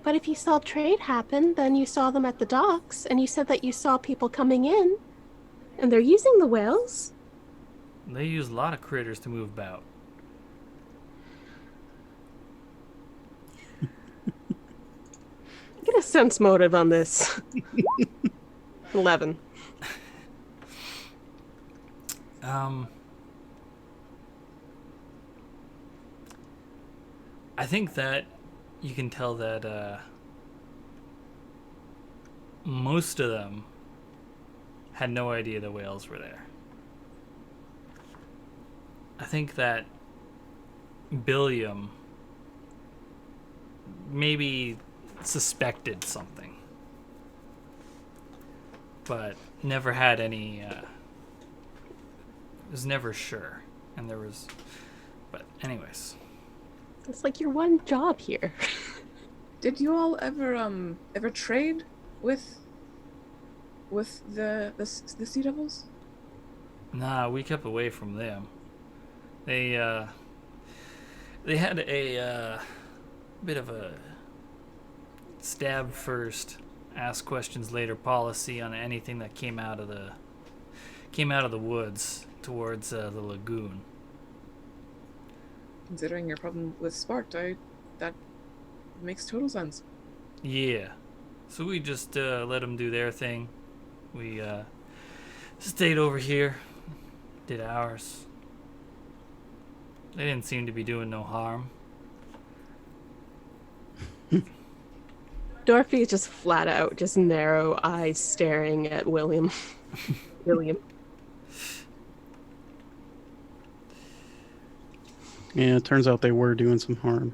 But if you saw trade happen, then you saw them at the docks, and you said that you saw people coming in, and they're using the whales. They use a lot of critters to move about. Get a sense motive on this. 11. I think that you can tell that most of them had no idea the whales were there. I think that Billiam maybe suspected something, but never had any. Was never sure, and there was. But anyways, It's like your one job here. Did you all ever trade with the Sea Devils? nah, we kept away from them. They had a bit of a stab first, ask questions later policy on anything that came out of the woods towards the lagoon. Considering your problem with Sparked, that makes total sense. Yeah, so we just let them do their thing. We stayed over here, did ours. They didn't seem to be doing no harm. Dorothy is just flat out, just narrow eyes staring at William. William. Yeah, it turns out they were doing some harm.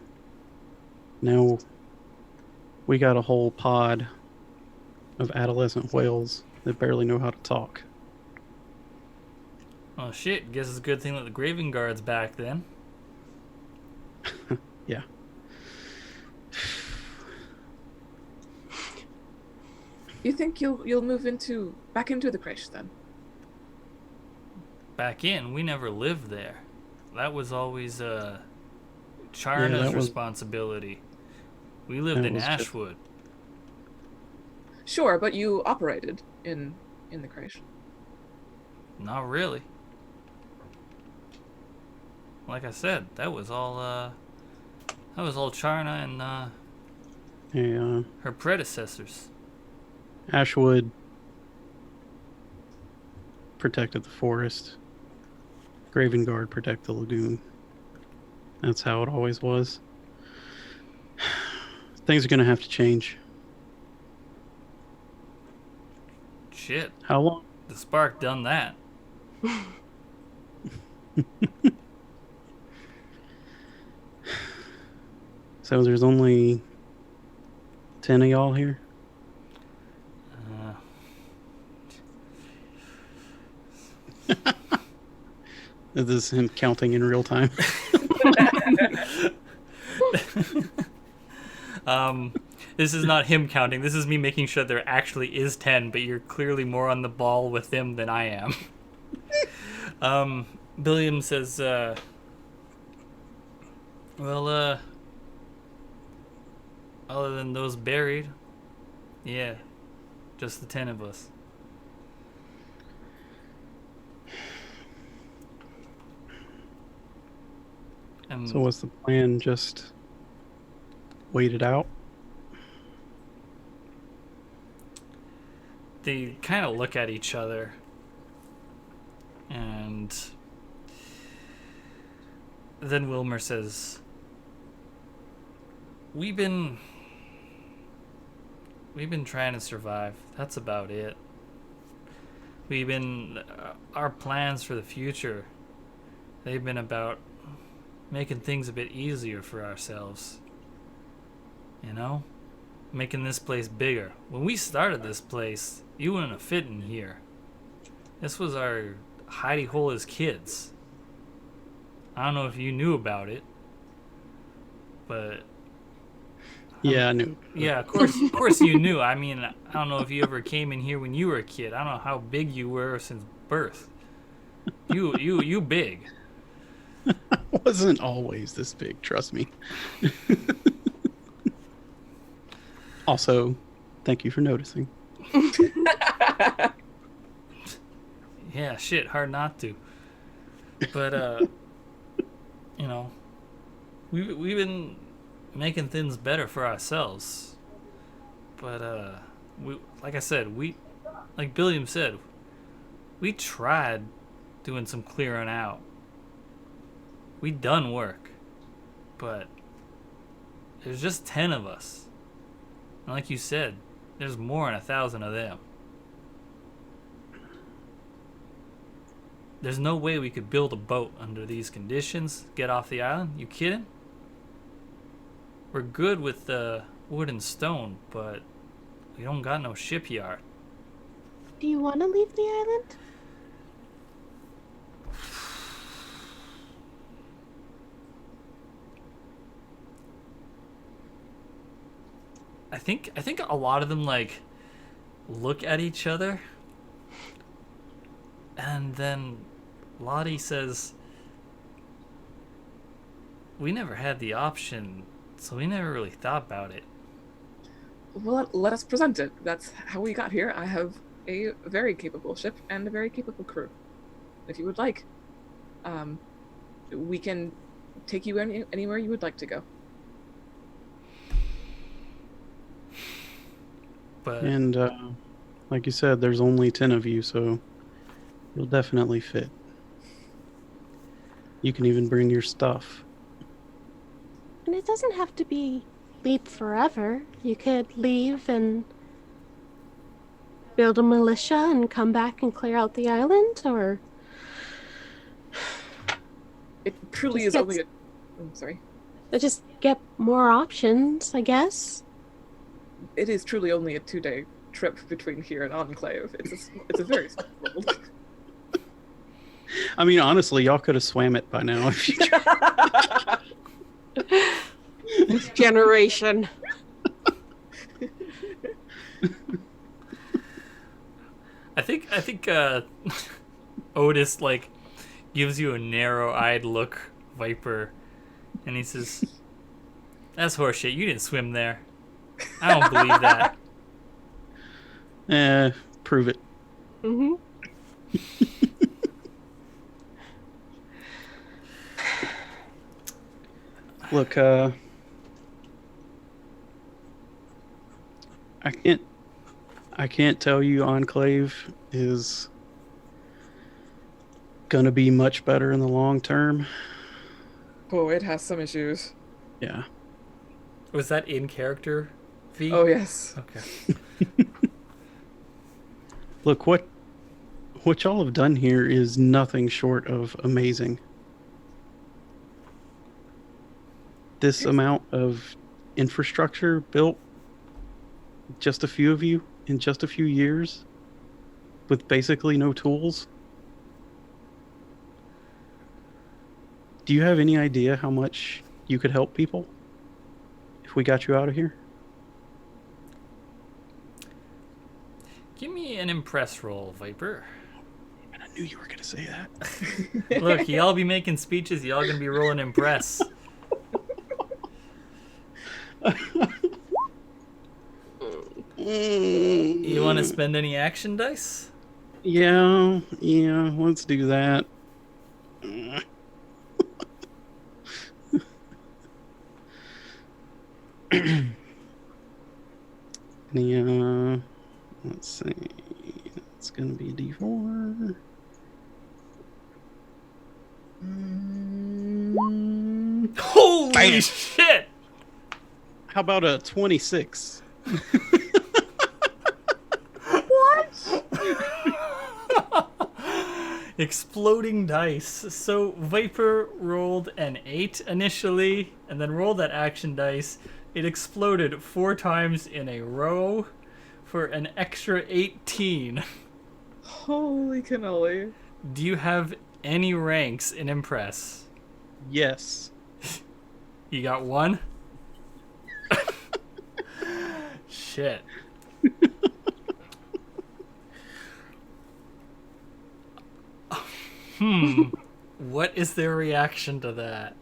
Now we got a whole pod of adolescent whales that barely know how to talk. Oh shit, guess it's a good thing that the Graven Guard's back then. Yeah. You think you'll move back into the creche then? Back in, we never lived there. That was always Yeah, Charna's that was- responsibility. We lived That in was just- Ashwood. Sure, but you operated in the creche. Not really. Like I said, that was all Charna and Yeah, her predecessors. Ashwood protected the forest. Graven Guard protect the lagoon. That's how it always was. Things are going to have to change. Shit, How long? the Spark done that. So there's only 10 of y'all here? Is this him counting in real time? This is not him counting. This is me making sure there actually is 10, but you're clearly more on the ball with him than I am. Billiam says, well, other than those buried, yeah, just the 10 of us. So what's the plan? Just wait it out? They kind of look at each other, and then Wilmer says, We've been trying to survive. That's about it. Our plans for the future, they've been about making things a bit easier for ourselves. You know? Making this place bigger. When we started this place, you wouldn't have fit in here. This was our hidey hole as kids. I don't know if you knew about it, but yeah, I knew. Yeah, of course you knew. I mean, I don't know if you ever came in here when you were a kid. I don't know how big you were since birth. You big. I wasn't always this big, trust me. Also, thank you for noticing. Yeah, shit, hard not to. But you know, we've been making things better for ourselves. But like I said, like Billiam said, we tried doing some clearing out. We done work, but there's just 10 of us. And like you said, there's more than 1,000 of them. There's no way we could build a boat under these conditions, get off the island. You kidding? We're good with the wood and stone, but we don't got no shipyard. Do you want to leave the island? I think a lot of them like look at each other, and then Lottie says, "We never had the option, so we never really thought about it." Well, let us present it. That's how we got here. I have a very capable ship and a very capable crew. If you would like, we can take you anywhere you would like to go. But And like you said, there's only 10 of you, so you'll definitely fit. You can even bring your stuff. And it doesn't have to be leave forever. You could leave and build a militia and come back and clear out the island, or It truly is only a... I'm sorry. just get more options, I guess. It is truly only a 2-day trip between here and Enclave. It's a very small world. I mean, honestly, y'all could have swam it by now if you tried. This generation. I think Otis like gives you a narrow-eyed look, Viper, and he says, "That's horseshit. You didn't swim there. I don't believe that." Prove it. Mm-hmm. Look, I can't tell you Enclave is gonna be much better in the long term. Oh, it has some issues. Yeah. Was that in character, V? Oh, yes. Okay. Look, what y'all have done here is nothing short of amazing. this amount of infrastructure built, just a few of you in just a few years, with basically no tools? Do you have any idea how much you could help people if we got you out of here? Give me an impress roll, Viper. And I knew you were going to say that. Look, y'all be making speeches. Y'all gonna be rolling impress. You want to spend any action dice? Yeah, let's do that. Let's see. It's gonna be D4. Holy Bam. shit! How about a 26? Exploding dice. So Viper rolled an 8 initially, and then rolled that action dice. It exploded 4 times in a row for an extra 18. Holy cannoli. Do you have any ranks in Impress? Yes. You got 1? Shit. What is their reaction to that?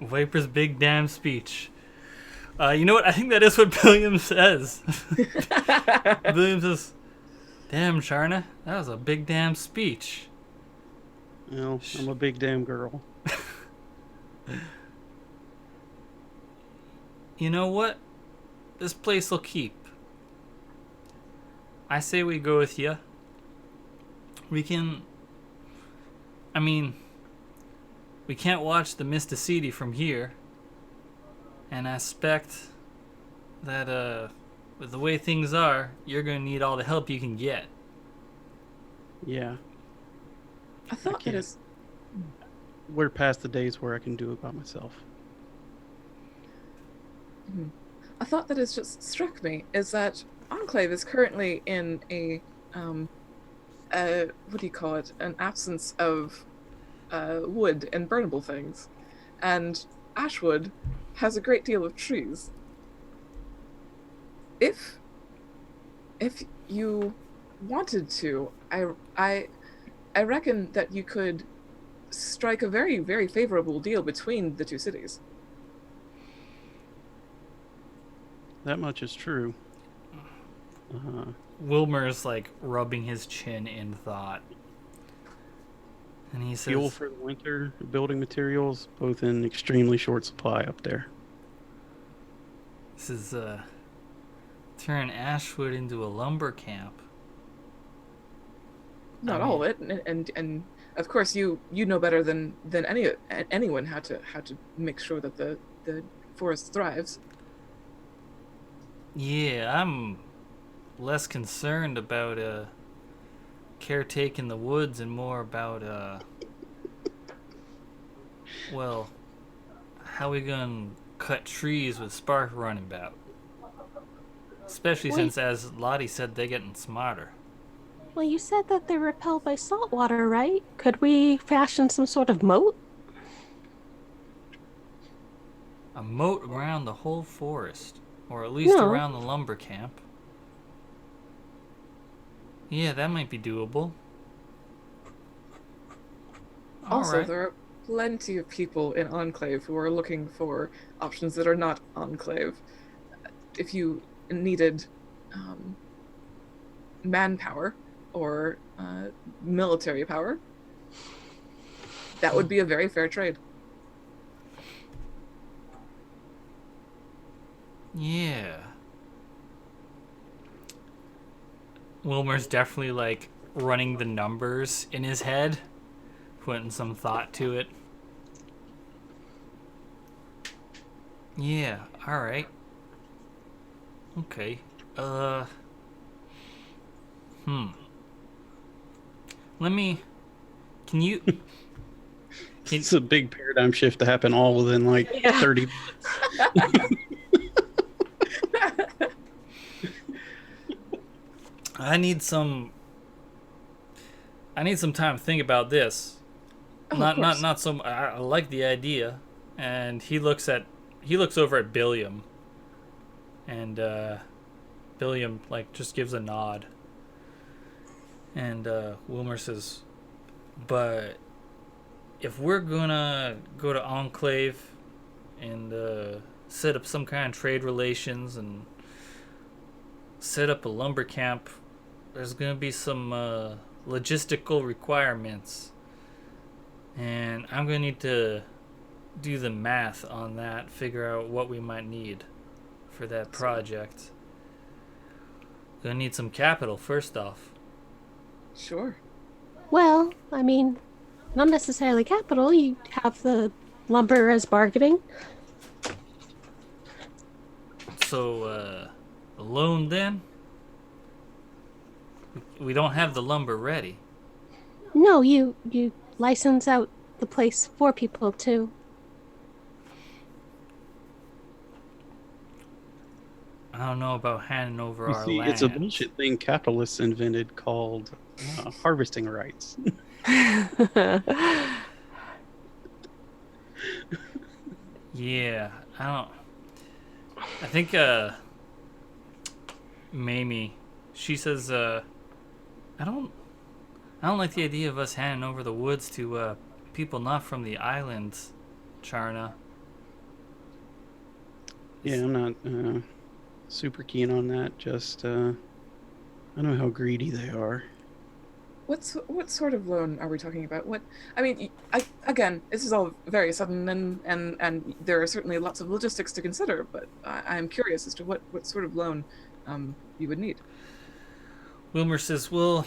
Viper's big damn speech. You know what? I think that is what Billiam says. Billiam says, "Damn, Sharna, that was a big damn speech." Well, I'm a big damn girl. You know what? This place will keep. I say we go with you. We can... I mean, we can't watch the Mysticity from here. And I expect that, with the way things are, you're going to need all the help you can get. Yeah. I thought that is. We're past the days where I can do it by myself. I thought that has just struck me is that Enclave is currently in a what do you call it? An absence of wood and burnable things, and Ashwood has a great deal of trees. If you wanted to, I reckon that you could strike a very, very favorable deal between the two cities. That much is true. Wilmer's like rubbing his chin in thought. And he says, Fuel for the winter, building materials, both in extremely short supply up there. "This is turn Ashwood into a lumber camp." Not all of it, and of course you know better than anyone how to make sure that the forest thrives. Yeah, I'm less concerned about caretaking the woods and more about well, how we gonna cut trees with Spark running about? Especially since, as Lottie said, they're getting smarter. Well, you said that they're repelled by salt water, right? Could we fashion some sort of moat? A moat around the whole forest, or at least No. around the lumber camp. Yeah, that might be doable. Also, Alright. there are plenty of people in Enclave who are looking for options that are not Enclave. If you needed manpower or military power, that would be a very fair trade. Yeah. Wilmer's definitely like running the numbers in his head, putting some thought to it. Yeah, alright. Okay. Let me... Can It's a big paradigm shift to happen all within like Yeah. 30 minutes. I need some time to think about this. Oh, of course. Not so. I like the idea, and he looks over at Billiam, and Billiam like just gives a nod, and Wilmer says, "But if we're gonna go to Enclave and set up some kind of trade relations and set up a lumber camp, there's gonna be some logistical requirements, and I'm gonna need to do the math on that, figure out what we might need for that project. Gonna need some capital first off. Sure. Well, I mean, not necessarily capital. You have the lumber as bargaining. So a loan then? We don't have the lumber ready. No, you license out the place for people too. I don't know about handing over You our see, land. it's a bullshit thing capitalists invented called harvesting rights. Yeah, I think Mamie, she says I don't like the idea of us handing over the woods to people not from the islands, Charna. Yeah, I'm not super keen on that. Just I know how greedy they are. What sort of loan are we talking about? What I mean, again, this is all very sudden, and there are certainly lots of logistics to consider. But I'm curious as to what sort of loan you would need. Wilmer says, well,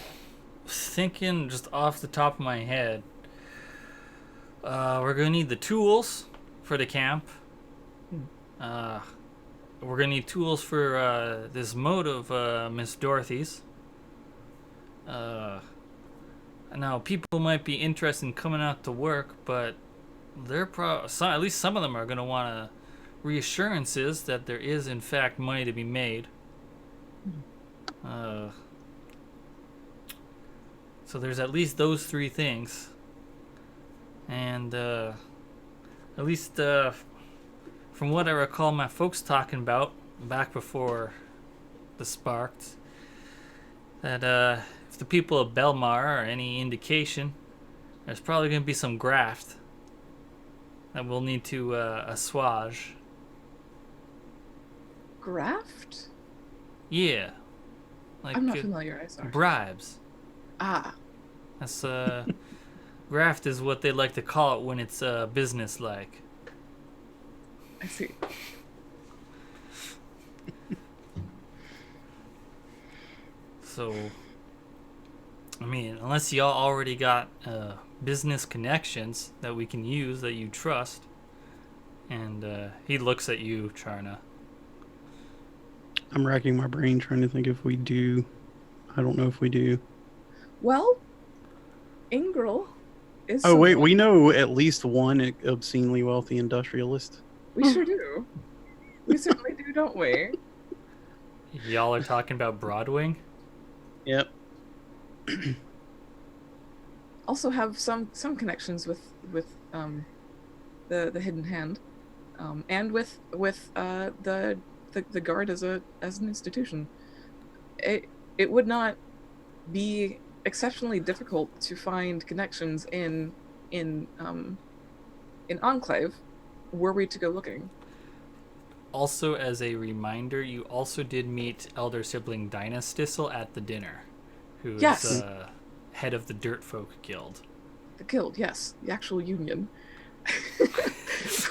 thinking just off the top of my head, we're gonna need the tools for the camp. We're gonna need tools for this moat of Miss Dorothy's. Now, people might be interested in coming out to work, but they're at least some of them are gonna want reassurances that there is in fact money to be made. So there's at least those three things, and at least from what I recall my folks talking about back before the Sparked, that if the people of Belmar are any indication, there's probably going to be some graft that we'll need to assuage. Graft? Yeah. Like, I'm not familiar. I'm sorry. Bribes. Ah. That's graft is what they like to call it when it's business-like. I see. So, I mean, unless y'all already got business connections that we can use that you trust, and he looks at you, Charna. I'm racking my brain trying to think if we do. I don't know if we do. Well, Ingrel is. Oh, wait, someone- we know at least one obscenely wealthy industrialist. We sure do. We certainly do, don't we? Y'all are talking about Broadwing? Yep. Also have some connections with the Hidden Hand, and with the guard as an institution. It would not be exceptionally difficult to find connections in Enclave, were we to go looking. Also, as a reminder, you also did meet elder sibling Dinah Stissel at the dinner, who's Yes. Head of the Dirt Folk Guild. The guild, yes, the actual union.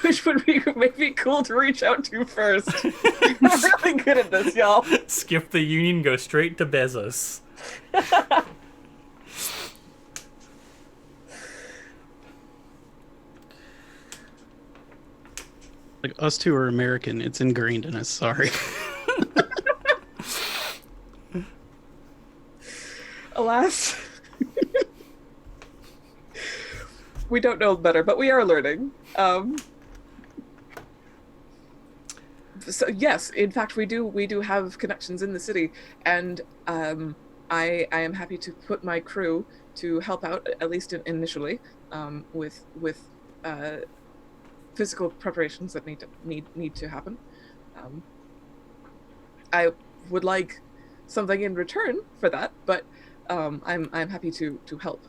Which would be maybe cool to reach out to first. I'm really good at this, y'all. Skip the union, go straight to Bezos. Like, us two are American. It's ingrained in us. Sorry. we don't know better, but we are learning. So yes, in fact, we do have connections in the city, and I am happy to put my crew to help out, at least initially, with physical preparations that need to happen. I would like something in return for that, but I'm happy to help.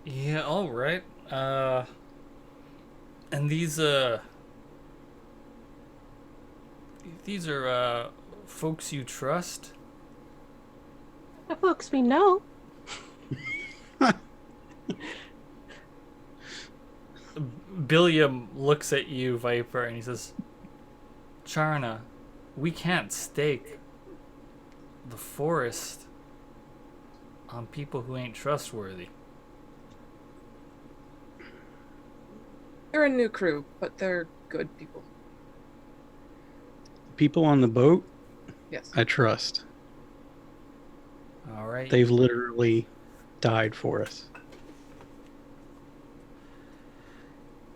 Yeah, all right. And these are folks you trust? The folks we know. Billiam looks at you, Viper, and he says, Charna, we can't stake the forest on people who ain't trustworthy. They're a new crew, but they're good people. People on the boat, Yes. I trust. All right. They've literally died for us.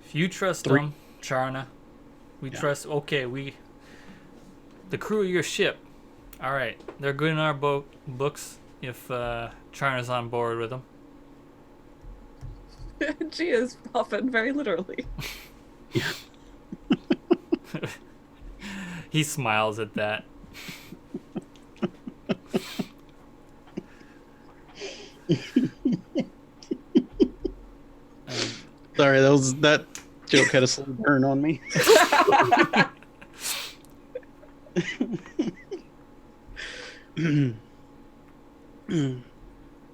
If you trust Three. them, Charna, we Yeah. trust. Okay, the crew of your ship. All right, they're good in our books. If Charna's on board with them. She is often very literally. Yeah. He smiles at that. Sorry, that joke had a slow burn on me.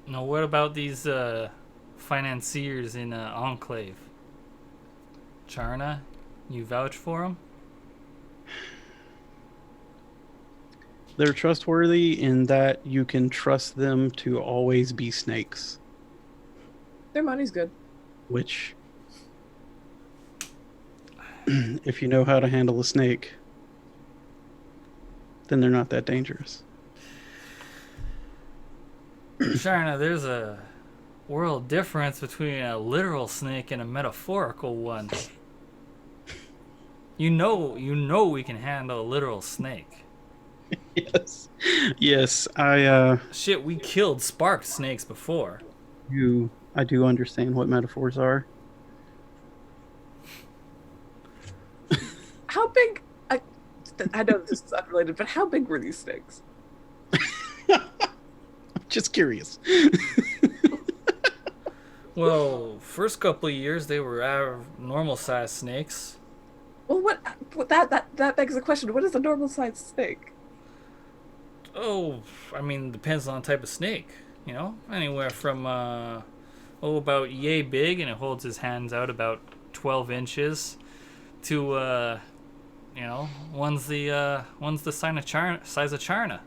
Now, what about these financiers in Enclave? Charna, you vouch for them? They're trustworthy in that you can trust them to always be snakes, Their money's good. which, if you know how to handle a snake, then they're not that dangerous. Charna, there's a world difference between a literal snake and a metaphorical one. You know we can handle a literal snake. Yes, I Shit, we killed sparked snakes before. do understand what metaphors are. How big? I know this is unrelated, but how big were these snakes? Just curious. Well, first couple of years they were normal sized snakes. Well, what that begs the question: what is a normal sized snake? Oh, I mean, depends on the type of snake. You know, anywhere from about yay big, and it holds his hands out about 12 inches, to one's the size of Charna.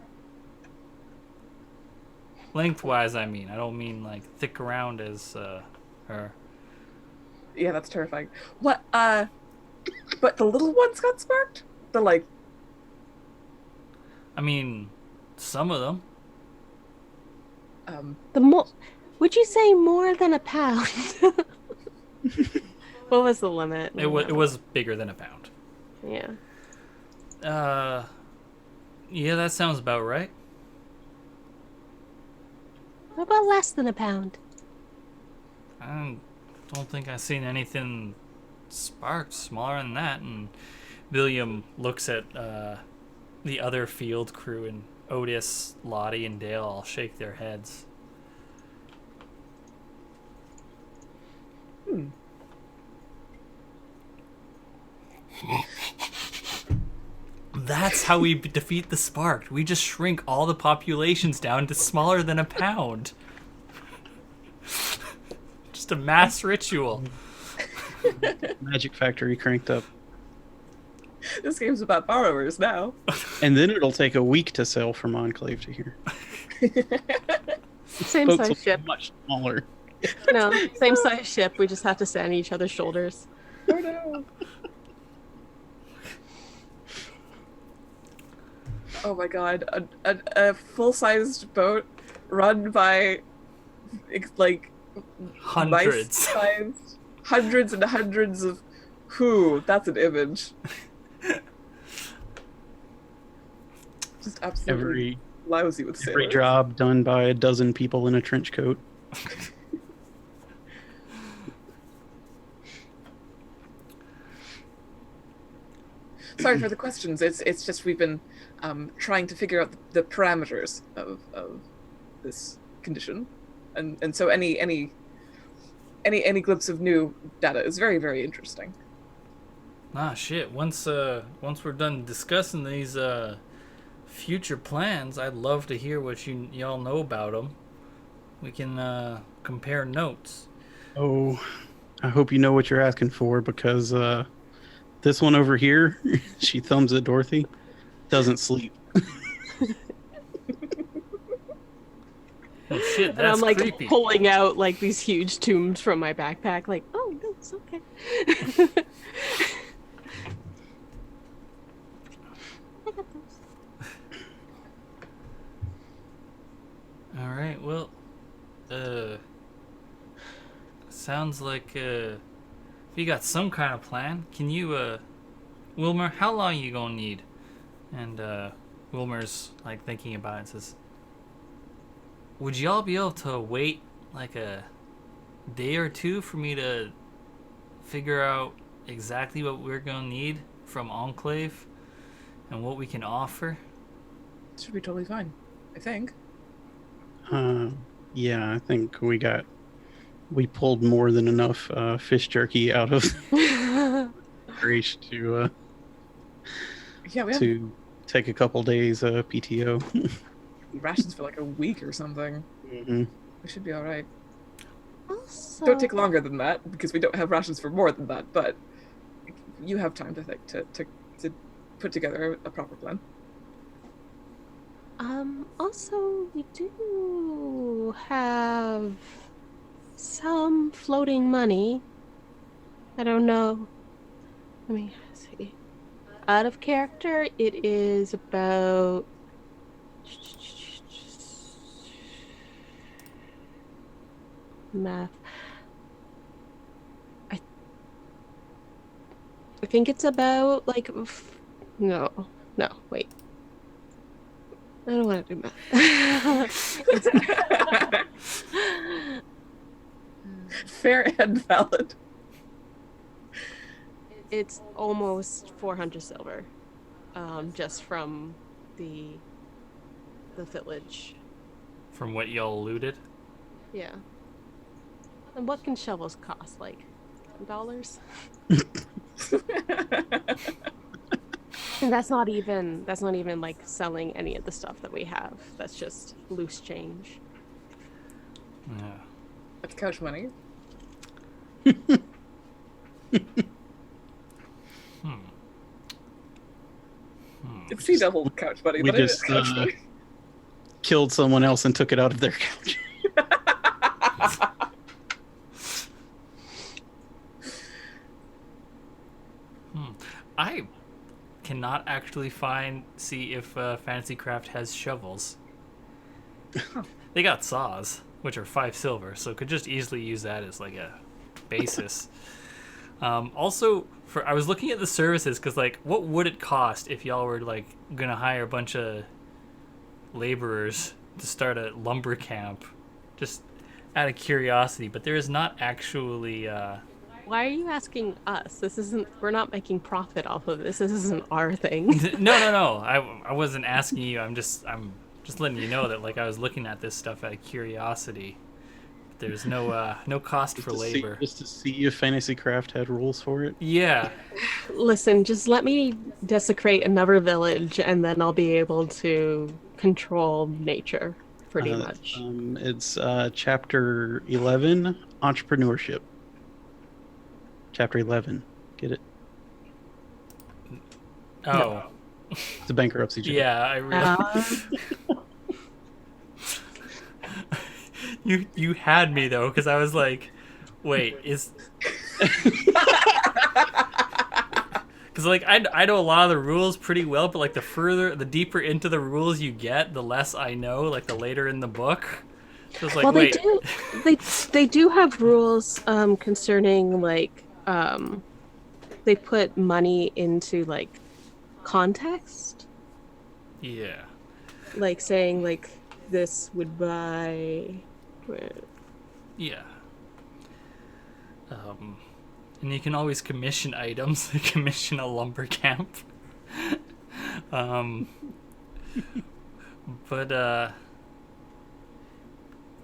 Lengthwise, I mean. I don't mean like thick around as her. Yeah, that's terrifying. What? But the little ones got sparked. The like. I mean, some of them. Would you say more than a pound? What was the limit? It was bigger than a pound. Yeah. Yeah, that sounds about right. What about less than a pound? I don't think I've seen anything sparked smaller than that. And William looks at the other field crew, and Otis, Lottie, and Dale all shake their heads. That's how we defeat the Sparked. We just shrink all the populations down to smaller than a pound. Just a mass ritual. Magic Factory cranked up. This game's about borrowers now. And then it'll take a week to sail from Enclave to here. Same Boats will size be ship. much smaller. No, same size ship. We just have to stand on each other's shoulders. Oh no. Oh my god, a full-sized boat run by like Hundreds. Mice-sized, hundreds and hundreds of who? That's an image. Just absolutely Every lousy with every sailors. job done by a dozen people in a trench coat. Sorry for the questions. It's just we've been trying to figure out the parameters of this condition, and so any glimpse of new data is very, very interesting. Ah, shit. Once we're done discussing these future plans, I'd love to hear what y'all know about them. We can compare notes. Oh, I hope you know what you're asking for, because this one over here, she thumbs at Dorothy, doesn't sleep. Oh shit, And that's I'm like creepy. pulling out like these huge tombs from my backpack, like, oh no, it's okay. I got those. All right. Well, sounds like if you got some kind of plan, can you, Wilmer? How long you gonna need? And Wilmer's like thinking about it and says, would y'all be able to wait like a day or two for me to figure out exactly what we're gonna need from Enclave and what we can offer? Should be totally fine, I think. Yeah, I think we pulled more than enough fish jerky out of Grace to Yeah, we have to take a couple days PTO. rations for like a week or something. Hmm. We should be all right. Also, Don't take longer than that because we don't have rations for more than that. But you have time to think to put together a proper plan. Also, we do have some floating money. I don't know. Let me see. Out of character, it is about math. I think it's about like no, wait. I don't want to do math. Fair and valid. It's almost 400 silver, just from the village. From what y'all looted? Yeah. And what can shovels cost? Like $10? And that's not even like selling any of the stuff that we have. That's just loose change. Yeah. That's couch money. It's Sea Devil couch money, We but it is just couch money. killed someone else and took it out of their couch. I cannot actually see if Fantasy Craft has shovels. They got saws, which are 5 silver, so could just easily use that as like a basis. Also, I was looking at the services because, like, what would it cost if y'all were like gonna hire a bunch of laborers to start a lumber camp? Just out of curiosity, but there is not actually. Why are you asking us? We're not making profit off of this. This isn't our thing. No. I wasn't asking you. I'm just letting you know that, like, I was looking at this stuff out of curiosity. There's no cost for labor. Just to see if Fantasy Craft had rules for it. Yeah. Listen, just let me desecrate another village and then I'll be able to control nature pretty much. It's chapter 11, entrepreneurship. Chapter 11. Get it? Oh. No. It's a bankruptcy chapter. Yeah, I really. You had me though, because I was like, wait, is. Because, like, I know a lot of the rules pretty well, but, like, the deeper into the rules you get, the less I know, like, the later in the book. So it's like, well, wait. They do have rules concerning like they put money into like context, Yeah. like saying like this would buy. Yeah. And you can always commission items. Commission a lumber camp. um, but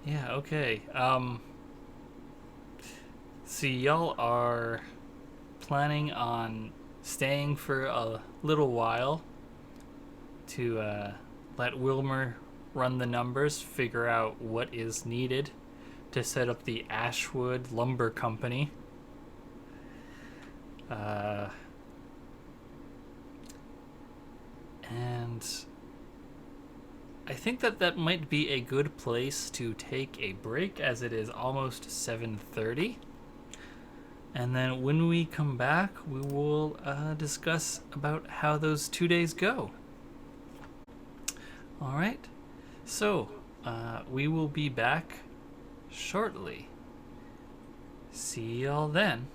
yeah, okay. So y'all are planning on staying for a little while to let Wilmer run the numbers, figure out what is needed to set up the Ashwood Lumber Company. And I think that might be a good place to take a break, as it is almost 7:30. And then when we come back, we will discuss about how those 2 days go. All right. So we will be back shortly. See y'all then.